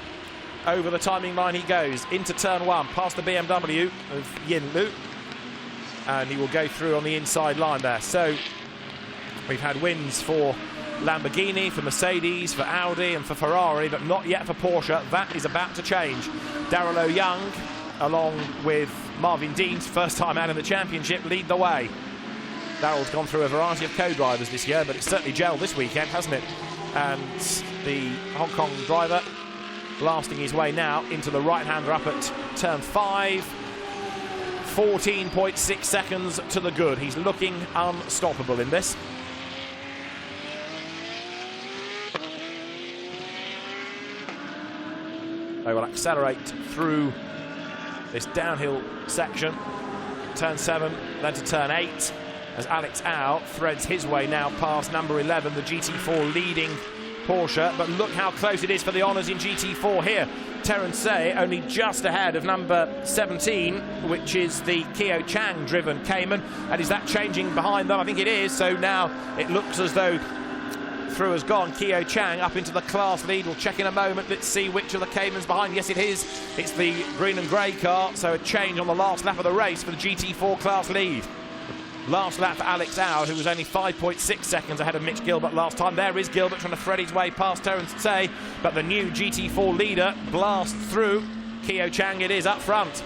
Over the timing line he goes into turn 1, past the BMW of Yin Lu. And he will go through on the inside line there. So we've had wins for Lamborghini, for Mercedes, for Audi and for Ferrari, but not yet for Porsche. That is about to change. Darrell Young, along with Marvin Deans, first time out in the championship, lead the way. Darrell's gone through a variety of co-drivers this year, but it's certainly gelled this weekend, hasn't it? And the Hong Kong driver blasting his way now into the right-hander up at turn 5. 14.6 seconds to the good. He's looking unstoppable in this. They will accelerate through this downhill section. Turn 7, then to turn 8, as Alex Au threads his way now past number 11, the GT4 leading Porsche. But look how close it is for the honours in GT4 here. Terence Say only just ahead of number 17, which is the Keo Chang driven Cayman. And is that changing behind them? I think it is. So now it looks as though through has gone. Keo Chang up into the class lead. We'll check in a moment. Let's see which of the Caymans behind. Yes, it is. It's the green and grey car. So a change on the last lap of the race for the GT4 class lead. Last lap for Alex Au, who was only 5.6 seconds ahead of Mitch Gilbert last time. There is Gilbert trying to thread his way past Terence Say, but the new GT4 leader blasts through. Keo Chang it is up front.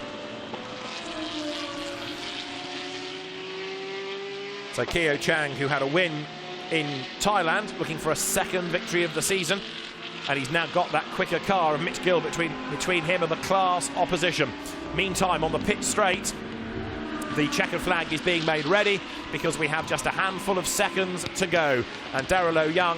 So Keo Chang, who had a win in Thailand, looking for a second victory of the season, and he's now got that quicker car, and Mitch Gilbert between him and the class opposition. Meantime, on the pit straight, the checkered flag is being made ready because we have just a handful of seconds to go, and Darrell Young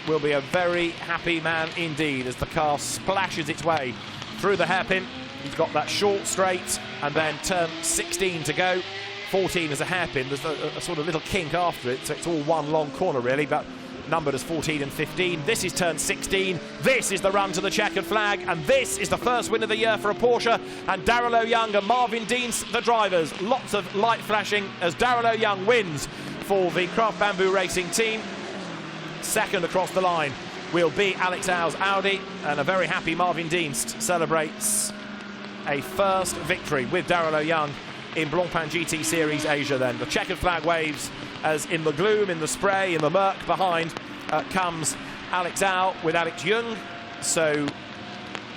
will be a very happy man indeed as the car splashes its way through the hairpin. He's got that short straight and then turn 16 to go. 14 is a hairpin. There's a sort of little kink after it, so it's all one long corner really, but numbered as 14 and 15. This is turn 16. This is the run to the checkered flag, and this is the first win of the year for a Porsche. And Darrell Young and Marvin Deans, the drivers. Lots of light flashing as Darrell Young wins for the Craft Bamboo Racing team. Second across the line will be Alex Au's Audi, and a very happy Marvin Deans celebrates a first victory with Darrell Young in Blancpain GT Series Asia then. The checkered flag waves as in the gloom, in the spray, in the murk behind comes Alex Au with Alex Jung. So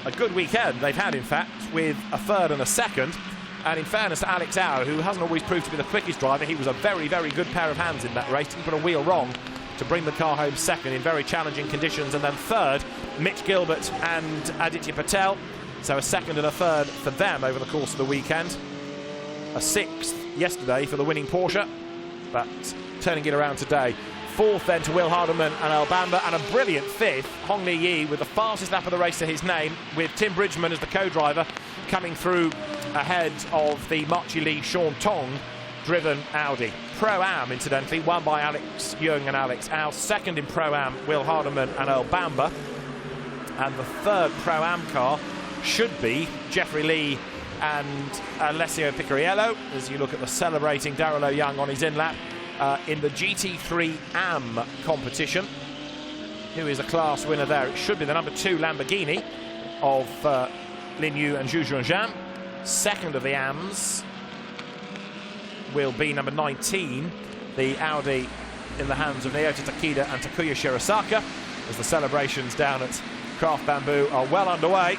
a good weekend they've had, in fact, with a third and a second. And in fairness to Alex Au, who hasn't always proved to be the quickest driver, he was a very, very good pair of hands in that race. Didn't put a wheel wrong to bring the car home second in very challenging conditions. And then third, Mitch Gilbert and Aditya Patel. So a second and a third for them over the course of the weekend. A sixth yesterday for the winning Porsche, but turning it around today. Fourth then to Will Hardeman and Earl Bamber, and a brilliant fifth, Hong Li Yi, with the fastest lap of the race to his name, with Tim Bridgman as the co-driver, coming through ahead of the Marchi Lee Sean Tong driven Audi. Pro-Am, incidentally, won by Alex Young and Alex Au. Second in Pro-Am, Will Hardeman and Earl Bamber. And the third Pro-Am car should be Jeffrey Lee and Alessio Picariello, as you look at the celebrating Darrell Young on his in-lap in the GT3 AM competition. Who is a class winner there? It should be the number 2 Lamborghini of Lin Yu and Zhu Zhenzhan. Second of the AMs will be number 19, the Audi in the hands of Naota Takeda and Takuya Shirasaka, as the celebrations down at Craft Bamboo are well underway.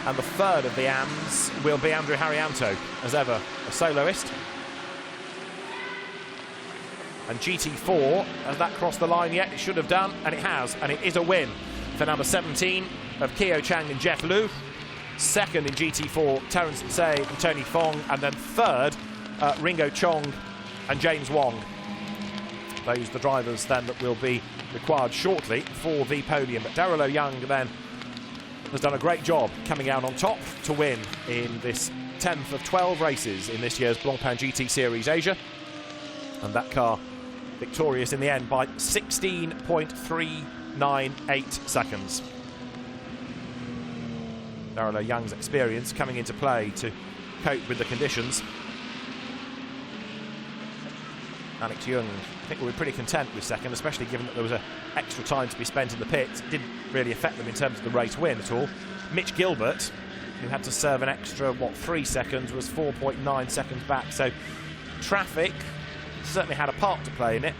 And the third of the AMs will be Andrew Harrianto, as ever, a soloist. And GT4, has that crossed the line yet? It should have done, and it has, and it is a win for number 17 of Keo Chang and Jeff Liu. Second in GT4, Terence Tsay and Tony Fong, and then third, Ringo Chong and James Wong. Those are the drivers then that will be required shortly for the podium. But Darrell Young then has done a great job coming out on top to win in this 10th of 12 races in this year's Blancpain GT Series Asia. And that car victorious in the end by 16.398 seconds. Darrell Young's experience coming into play to cope with the conditions. Alex Young, I think, will be pretty content with second, especially given that there was extra time to be spent in the pits. It didn't really affect them in terms of the race win at all. Mitch Gilbert, who had to serve an extra, 3 seconds, was 4.9 seconds back. So traffic certainly had a part to play in it,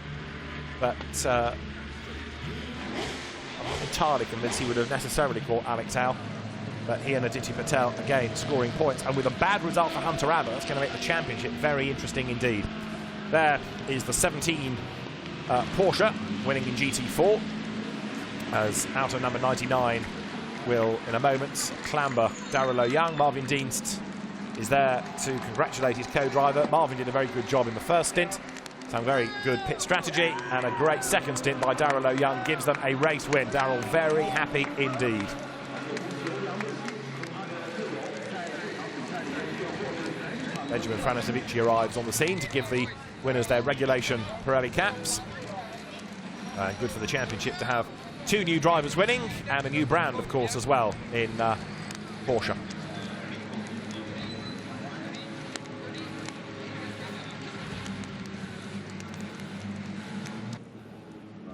but I'm not entirely convinced he would have necessarily caught Alex Au. But he and Aditya Patel, again, scoring points. And with a bad result for Hunter Abbott, that's going to make the championship very interesting indeed. There is the 17 Porsche winning in GT4, as out of number 99 will, in a moment, clamber Darrell Young. Marvin Dienst is there to congratulate his co-driver. Marvin did a very good job in the first stint. Some very good pit strategy, and a great second stint by Darrell Young gives them a race win. Darrell very happy indeed. Benjamin Franasovici arrives on the scene to give the winners their regulation Pirelli caps. Good for the championship to have 2 new drivers winning, and a new brand, of course, as well in Porsche.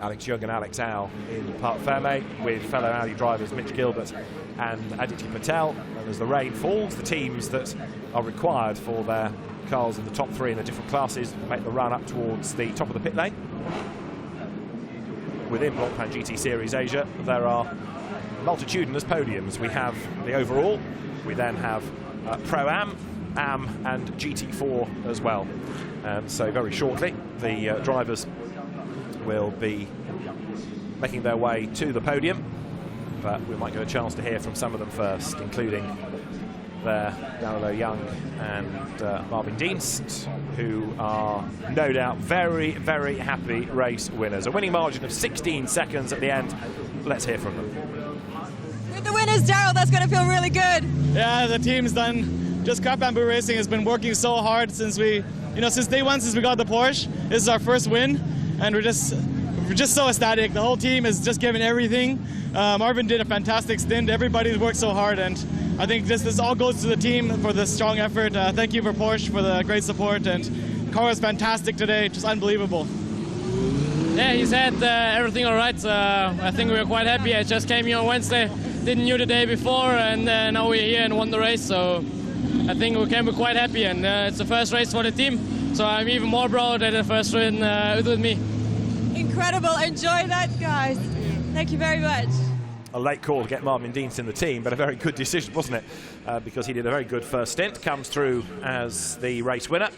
Alex Young and Alex Au in Parc Fermé with fellow Audi drivers Mitch Gilbert and Aditya Patel. And as the rain falls, the teams that are required for their cars in the top 3 in the different classes make the run up towards the top of the pit lane. Within Blancpain GT Series Asia, there are multitudinous podiums. We have the overall, we then have Pro-Am, AM and GT4 as well. And so very shortly, the drivers will be making their way to the podium, but we might get a chance to hear from some of them first, including Darrell Young and Marvin Dienst, who are no doubt very, very happy race winners. A winning margin of 16 seconds at the end. Let's hear from them. With the winners, Darrell, that's going to feel really good. Yeah, the team's done. Just Craft Bamboo Racing has been working so hard since since day one, since we got the Porsche. This is our first win, and we're just so ecstatic. The whole team is just giving everything. Marvin did a fantastic stint. Everybody's worked so hard, and I think this all goes to the team for the strong effort. Thank you for Porsche for the great support, and the car was fantastic today, just unbelievable. Yeah, he said everything all right. I think we were quite happy. I just came here on Wednesday, didn't know the day before, and now we're here and won the race. So I think we came quite happy, and it's the first race for the team. So I'm even more proud that the first win with me. Incredible. Enjoy that, guys. Thank you very much. a late call to get Marvin Dienst in the team, but a very good decision, wasn't it? Because he did a very good first stint, comes through as the race winner,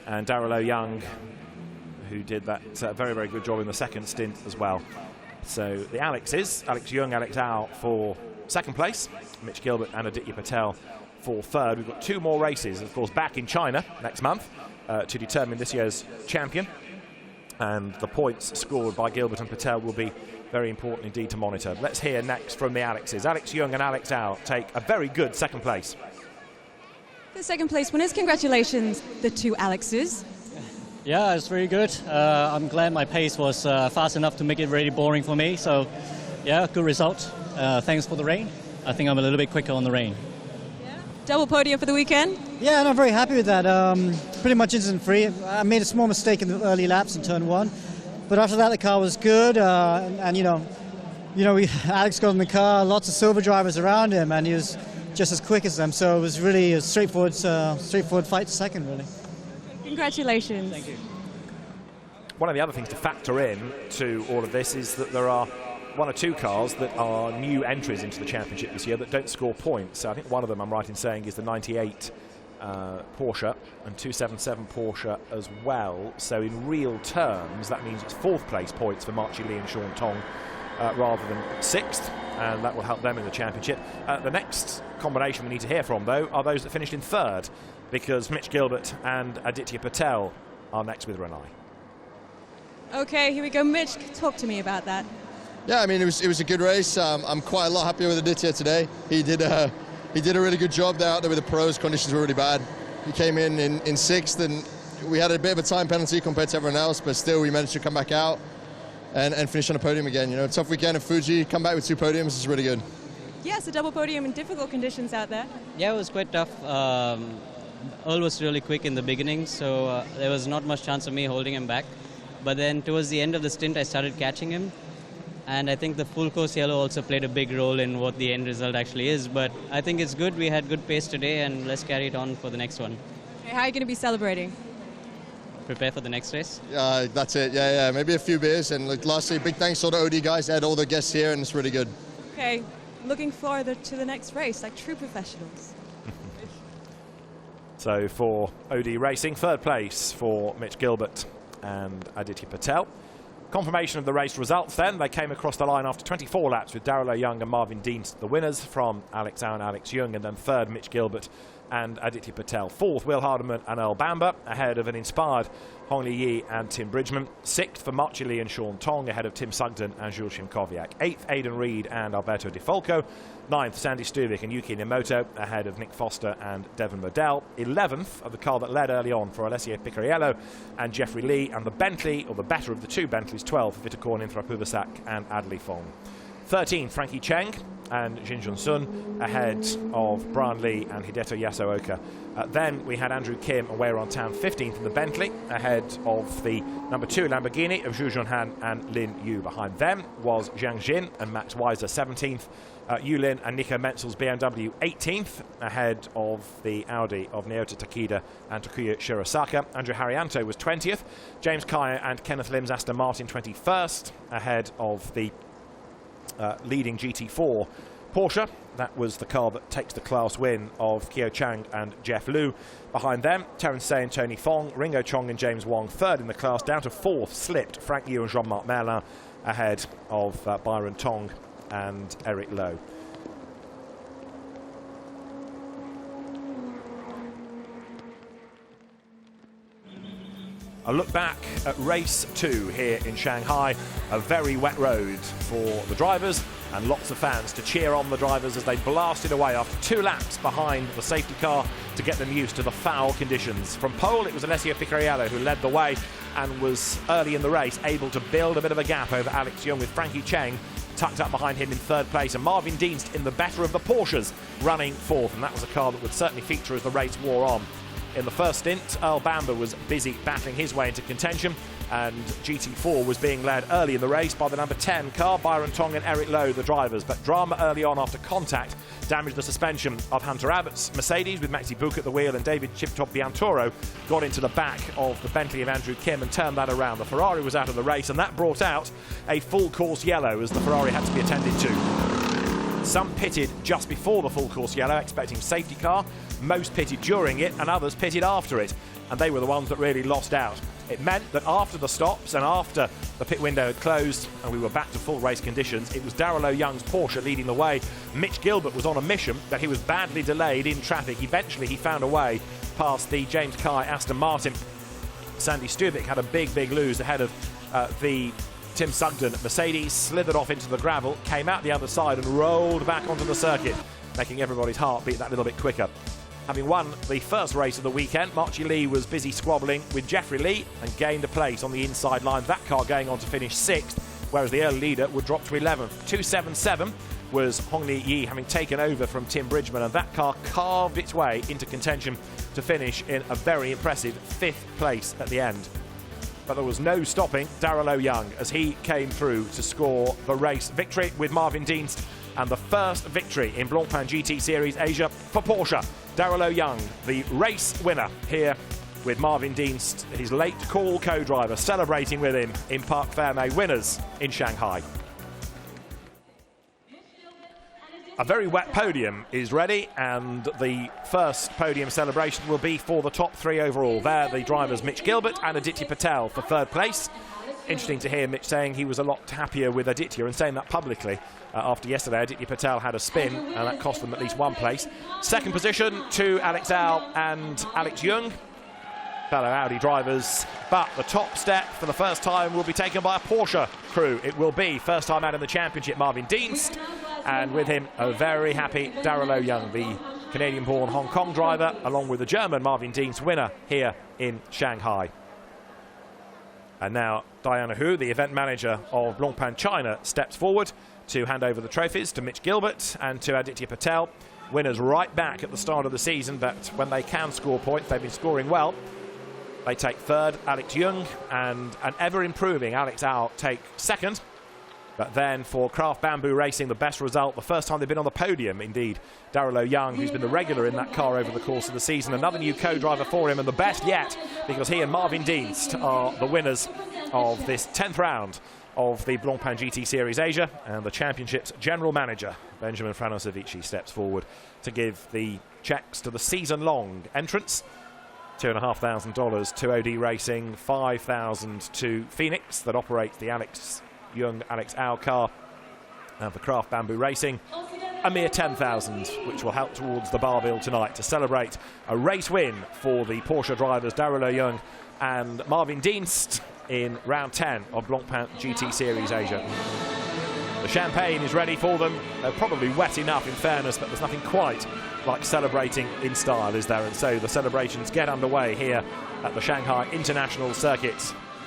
and Darrell O'Young, who did that very, very good job in the second stint as well. So the Alexes, Alex Young, Alex Au for second place, Mitch Gilbert and Aditya Patel for third. We've got 2 more races, of course, back in China next month to determine this year's champion. And the points scored by Gilbert and Patel will be very important indeed to monitor. Let's hear next from the Alexes. Alex Young and Alex Au take a very good second place. The second place winners, congratulations, the 2 Alexes. Yeah, it's very good. I'm glad my pace was fast enough to make it really boring for me. So, yeah, good result. Thanks for the rain. I think I'm a little bit quicker on the rain. Yeah. Double podium for the weekend? Yeah, and I'm very happy with that. Pretty much incident-free. I made a small mistake in the early laps in turn 1. But after that, the car was good. And Alex got in the car, lots of silver drivers around him, and he was just as quick as them. So it was really a straightforward fight to second, really. Congratulations. Thank you. One of the other things to factor in to all of this is that there are 1 or 2 cars that are new entries into the championship this year that don't score points. So I think one of them, I'm right in saying, is the 98 Porsche and 277 Porsche as well. So in real terms, that means it's 4th place points for Marchi Lee and Sean Tong rather than 6th, and that will help them in the championship. The next combination we need to hear from, though, are those that finished in 3rd, because Mitch Gilbert and Aditya Patel are next with Renai. Okay, here we go. Mitch, talk to me about that. Yeah, I mean, it was a good race. I'm quite a lot happier with Aditya today. He did a really good job there out there with the pros. Conditions were really bad. He came in 6th, and we had a bit of a time penalty compared to everyone else, but still we managed to come back out and finish on a podium again. You know, tough weekend at Fuji, come back with 2 podiums is really good. Yes, a double podium in difficult conditions out there. Yeah, it was quite tough. Earl was really quick in the beginning, so there was not much chance of me holding him back. But then towards the end of the stint, I started catching him. And I think the full course yellow also played a big role in what the end result actually is. But I think it's good. We had good pace today, and let's carry it on for the next one. Okay, how are you going to be celebrating? Prepare for the next race. That's it. Yeah. Maybe a few beers. And lastly, big thanks to all the OD guys. They had all the guests here, and it's really good. Okay, looking forward to the next race, like true professionals. So for OD Racing, 3rd place for Mitch Gilbert and Aditya Patel. Confirmation of the race results then. They came across the line after 24 laps with Darrell O'Young and Marvin Dienst, the winners, from Alex Au and Alex Young, and then 3rd Mitch Gilbert and Aditya Patel. 4th Will Hardeman and Earl Bamber, ahead of an inspired Hong Li Yi and Tim Bridgman. 6th for Marchi Lee and Sean Tong, ahead of Tim Sugden and Jules Shimkowiak. 8th Aidan Reed and Alberto Di Folco. 9th Sandy Stuvik and Yuki Nemoto, ahead of Nick Foster and Devon Modell. 11th of the car that led early on for Alessio Picariello and Jeffrey Lee, and the Bentley, or the better of the 2 Bentleys, 12th for Vitakorn Inthra and Adley Fong. 13th Frankie Cheng and Jin Jun Sun, ahead of Brian Lee and Hideto Yasooka. Then we had Andrew Kim and Wei Ron Tan 15th in the Bentley, ahead of the number 2 Lamborghini of Zhu Junhan and Lin Yu. Behind them was Zhang Jin and Max Weiser 17th. Yulin and Nico Menzel's BMW 18th, ahead of the Audi of Naota Takeda and Takuya Shirosaka. Andrew Harrianto was 20th. James Kaya and Kenneth Lim's Aston Martin 21st, ahead of the leading GT4 Porsche. That was the car that takes the class win of Kyo Chang and Jeff Liu. Behind them, Terence Say and Tony Fong, Ringo Chong and James Wong 3rd in the class. Down to 4th slipped Frank Yu and Jean-Marc Merlin, ahead of Byron Tong and Eric Lowe. A look back at race 2 here in Shanghai. A very wet road for the drivers, and lots of fans to cheer on the drivers as they blasted away after 2 laps behind the safety car to get them used to the foul conditions. From pole, it was Alessio Picariello who led the way and was early in the race able to build a bit of a gap over Alex Young, with Frankie Cheng tucked up behind him in 3rd place, and Marvin Dienst in the better of the Porsches running 4th, and that was a car that would certainly feature as the race wore on. In the first stint, Earl Bamber was busy battling his way into contention, and GT4 was being led early in the race by the number 10 car, Byron Tong and Eric Lowe, the drivers. But drama early on after contact damaged the suspension of Hunter Abbott's Mercedes, with Maxi Book at the wheel, and David Chiptop Biantoro got into the back of the Bentley of Andrew Kim and turned that around. The Ferrari was out of the race, and that brought out a full course yellow as the Ferrari had to be attended to. Some pitted just before the full course yellow, expecting safety car. Most pitted during it, and others pitted after it. And they were the ones that really lost out. It meant that after the stops and after the pit window had closed and we were back to full race conditions, it was Darrell O'Young's Porsche leading the way. Mitch Gilbert was on a mission, but he was badly delayed in traffic. Eventually he found a way past the James Kye Aston Martin. Sandy Stubik had a big lose ahead of the Tim Sugden Mercedes, slithered off into the gravel, came out the other side and rolled back onto the circuit, making everybody's heart beat that little bit quicker. Having won the first race of the weekend, Marchie Lee was busy squabbling with Jeffrey Lee and gained a place on the inside line. That car going on to finish 6th, whereas the early leader would drop to 11th. 277 was Hongli Yi having taken over from Tim Bridgman, and that car carved its way into contention to finish in a very impressive 5th place at the end. But there was no stopping Darrell O'Young as he came through to score the race victory with Marvin Dienst, and the first victory in Blancpain GT Series Asia for Porsche. Darrell O'Young, the race winner here with Marvin Dienst, his late call co-driver, celebrating with him in Parc Fermé, winners in Shanghai. A very wet podium is ready, and the first podium celebration will be for the top 3 overall. There, the drivers Mitch Gilbert and Aditya Patel for 3rd place. Interesting to hear Mitch saying he was a lot happier with Aditya, and saying that publicly after yesterday. Aditya Patel had a spin, and that cost them at least 1 place. 2nd position to Alex Au and Alex Young, fellow Audi drivers. But the top step for the first time will be taken by a Porsche crew. It will be first time out in the championship Marvin Dienst, and with him a very happy Darrell O'Young, the Canadian-born Hong Kong driver, along with the German Marvin Dienst, winner here in Shanghai. And now Diana Hu, the event manager of Blancpain China, steps forward to hand over the trophies to Mitch Gilbert and to Aditya Patel. Winners right back at the start of the season, but when they can score points, they've been scoring well. They take 3rd, Alex Young, and an ever-improving Alex Au take 2nd. But then for Craft Bamboo Racing, the best result, the first time they've been on the podium, indeed, Darrell O'Young, who's been the regular in that car over the course of the season. Another new co-driver for him, and the best yet, because he and Marvin Dienst are the winners of this 10th round of the Blancpain GT Series Asia, and the championship's general manager, Benjamin Franosevici, steps forward to give the checks to the season-long entrants. $2,500 to OD Racing, $5,000 to Phoenix, that operates the Alex Young, Alex Au car, and for Craft Bamboo Racing, a mere $10,000, which will help towards the bar bill tonight to celebrate a race win for the Porsche drivers Darrell O'Young and Marvin Dienst in round 10 of Blancpain GT Series Asia. The champagne is ready for them. They're probably wet enough, in fairness, but there's nothing quite like celebrating in style, is there? And so the celebrations get underway here at the Shanghai International Circuit,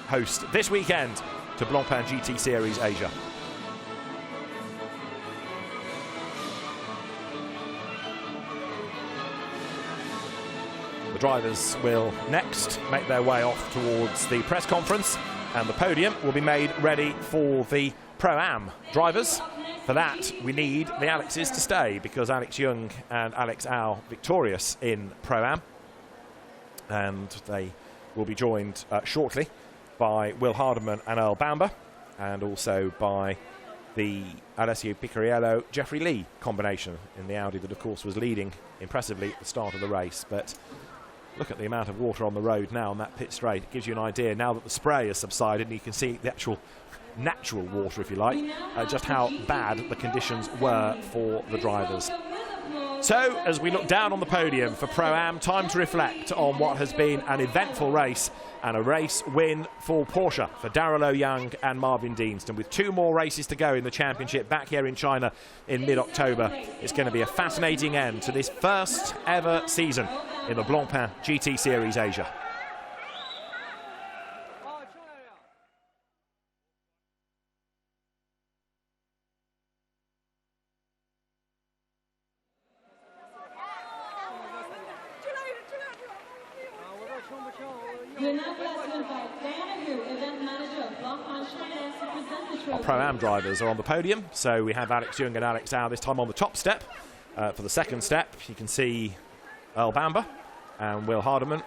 host this weekend to Blancpain GT Series Asia. The drivers will next make their way off towards the press conference, and the podium will be made ready for the Pro-Am drivers. For that, we need the Alexes to stay, because Alex Young and Alex Au victorious in Pro-Am, and they will be joined shortly by Will Hardeman and Earl Bamber, and also by the Alessio Picariello Jeffrey Lee combination in the Audi that of course was leading impressively at the start of the race. But look at the amount of water on the road now on that pit straight. It gives you an idea, now that the spray has subsided and you can see the actual natural water, if you like, just how bad the conditions were for the drivers. So, as we look down on the podium for Pro-Am, time to reflect on what has been an eventful race, and a race win for Porsche, for Darrell O'Young and Marvin Dienst. And with 2 more races to go in the championship back here in China in mid-October, it's going to be a fascinating end to this first ever season in the Blancpain GT Series Asia. Our Pro-Am drivers are on the podium, so we have Alex Young and Alex Au this time on the top step. For the second step, you can see Earl Bamber and Will Hardeman,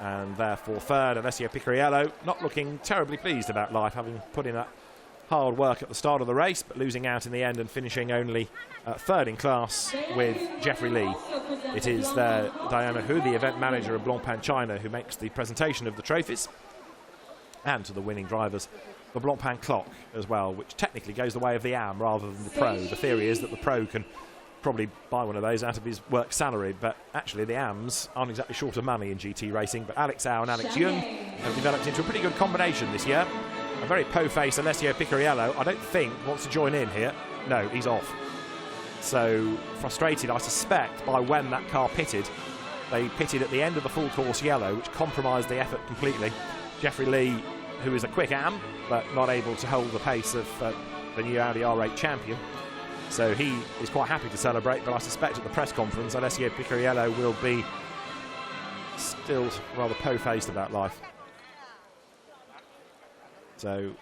and therefore third, Alessio Picariello, not looking terribly pleased about life, having put in that hard work at the start of the race, but losing out in the end and finishing only third in class with Jeffrey Lee. It is Diana Hu, the event manager of Blancpain China, who makes the presentation of the trophies, and to the winning drivers, the Blancpain clock as well, which technically goes the way of the AM rather than the Pro. The theory is that the Pro can probably buy one of those out of his work salary, but actually the AMs aren't exactly short of money in GT racing. But Alex Au and Alex Young have developed into a pretty good combination this year. A very po-faced Alessio Picariello, I don't think, wants to join in here. No, he's off. So frustrated, I suspect, by when that car pitted. They pitted at the end of the full course yellow, which compromised the effort completely. Jeffrey Lee, who is a quick AM, but not able to hold the pace of the new Audi R8 champion. So he is quite happy to celebrate, but I suspect at the press conference, Alessio Picariello will be still rather po-faced about life. So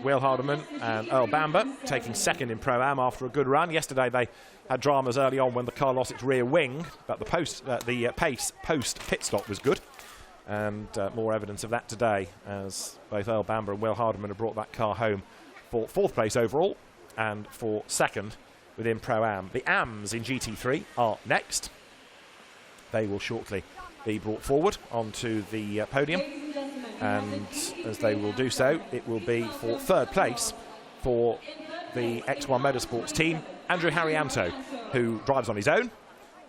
Will Hardeman and Earl Bamber taking second in Pro-Am after a good run. Yesterday they had dramas early on when the car lost its rear wing, but the pace post-pit stop was good. And more evidence of that today, as both Earl Bamber and Will Hardeman have brought that car home for 4th place overall and for 2nd within Pro-Am. The AMs in GT3 are next. They will shortly be brought forward onto the podium, and as they will do so, it will be for 3rd place for the X1 Motorsports team, Andrew Harrianto, who drives on his own.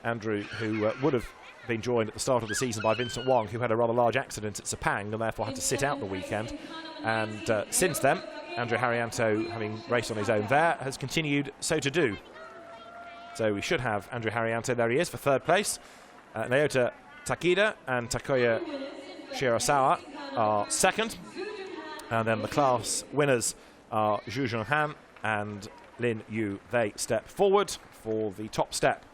Andrew, who would have been joined at the start of the season by Vincent Wong, who had a rather large accident at Sepang and therefore had to sit out the weekend. And since then, Andrew Harrianto, having raced on his own there, has continued so to do. So we should have Andrew Harrianto, there he is, for 3rd place. Naota Takeda and Takuya Shirasawa are 2nd. And then the class winners are Zhu Zhenghan and Lin Yu. They step forward for the top step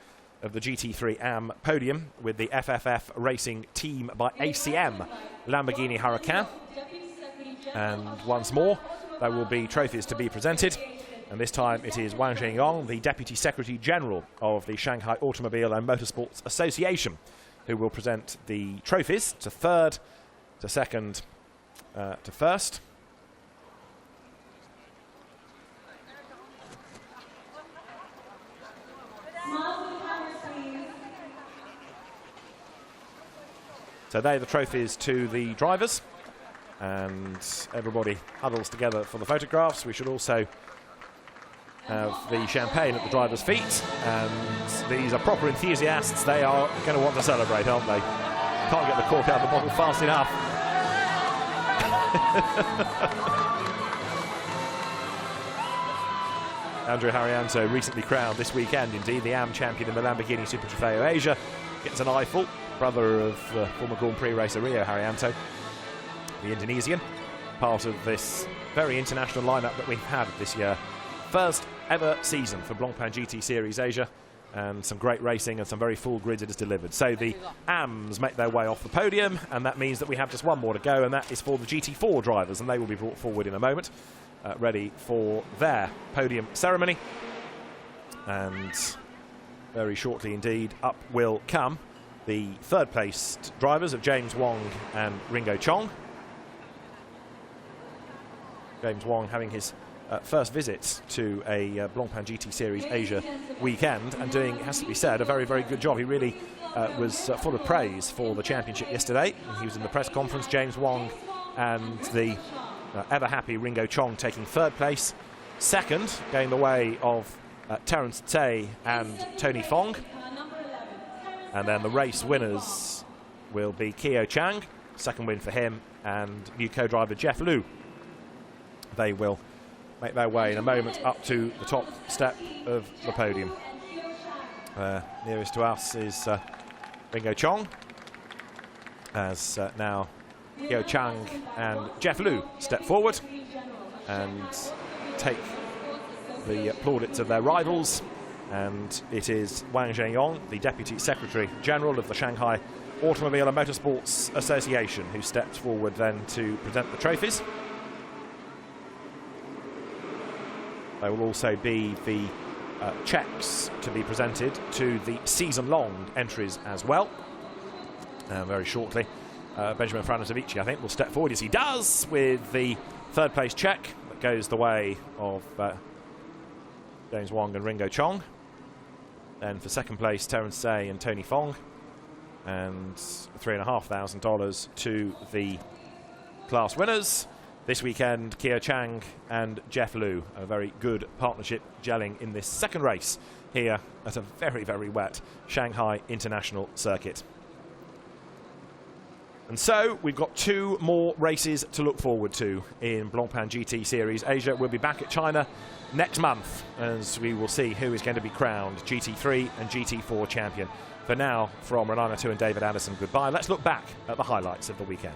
of the GT3 AM podium with the FFF Racing team by ACM Lamborghini Huracan. And once more, there will be trophies to be presented. And this time it is Wang Zhengyong, the Deputy Secretary General of the Shanghai Automobile and Motorsports Association, who will present the trophies to 3rd, to 2nd, to 1st. So they're the trophies to the drivers, and everybody huddles together for the photographs. We should also have the champagne at the drivers' feet, and these are proper enthusiasts. They are going to want to celebrate, aren't they? Can't get the cork out of the bottle fast enough. Andrew Harrianto, recently crowned this weekend, indeed, the AM champion in the Lamborghini Super Trofeo Asia, gets an eyeful. Brother of former Grand Prix racer Rio Harrianto, the Indonesian, part of this very international lineup that we've had this year. First ever season for Blancpain GT Series Asia, and some great racing and some very full grids it has delivered. So the AMs make their way off the podium, and that means that we have just one more to go, and that is for the GT4 drivers, and they will be brought forward in a moment, ready for their podium ceremony. And very shortly indeed, up will come the 3rd placed drivers of James Wong and Ringo Chong. James Wong having his first visit to a Blancpain GT Series Asia weekend, and doing, has to be said, a very, very good job. He really was full of praise for the championship yesterday. He was in the press conference. James Wong and the ever happy Ringo Chong taking 3rd place. 2nd, going the way of Terence Tay and Tony Fong. And then the race winners will be Keo Chang, 2nd win for him, and new co-driver Jeff Liu. They will make their way in a moment up to the top step of the podium. Nearest to us is Ringo Chong, as now Keo Chang and Jeff Liu step forward and take the plaudits of their rivals. And it is Wang Zhengyong, the Deputy Secretary General of the Shanghai Automobile and Motorsports Association, who steps forward then to present the trophies. There will also be the checks to be presented to the season-long entries as well. Very shortly, Benjamin Franosevici, I think, will step forward, as he does, with the 3rd place check that goes the way of James Wong and Ringo Chong. Then for second place, Terence Say and Tony Fong. And $3,500 to the class winners. This weekend, Kia Chang and Jeff Liu. A very good partnership gelling in this second race here at a very, very wet Shanghai International Circuit. And so we've got 2 more races to look forward to in Blancpain GT Series Asia. We'll be back at China next month as we will see who is going to be crowned GT3 and GT4 champion. For now, from Renana Tu and David Anderson, goodbye. Let's look back at the highlights of the weekend.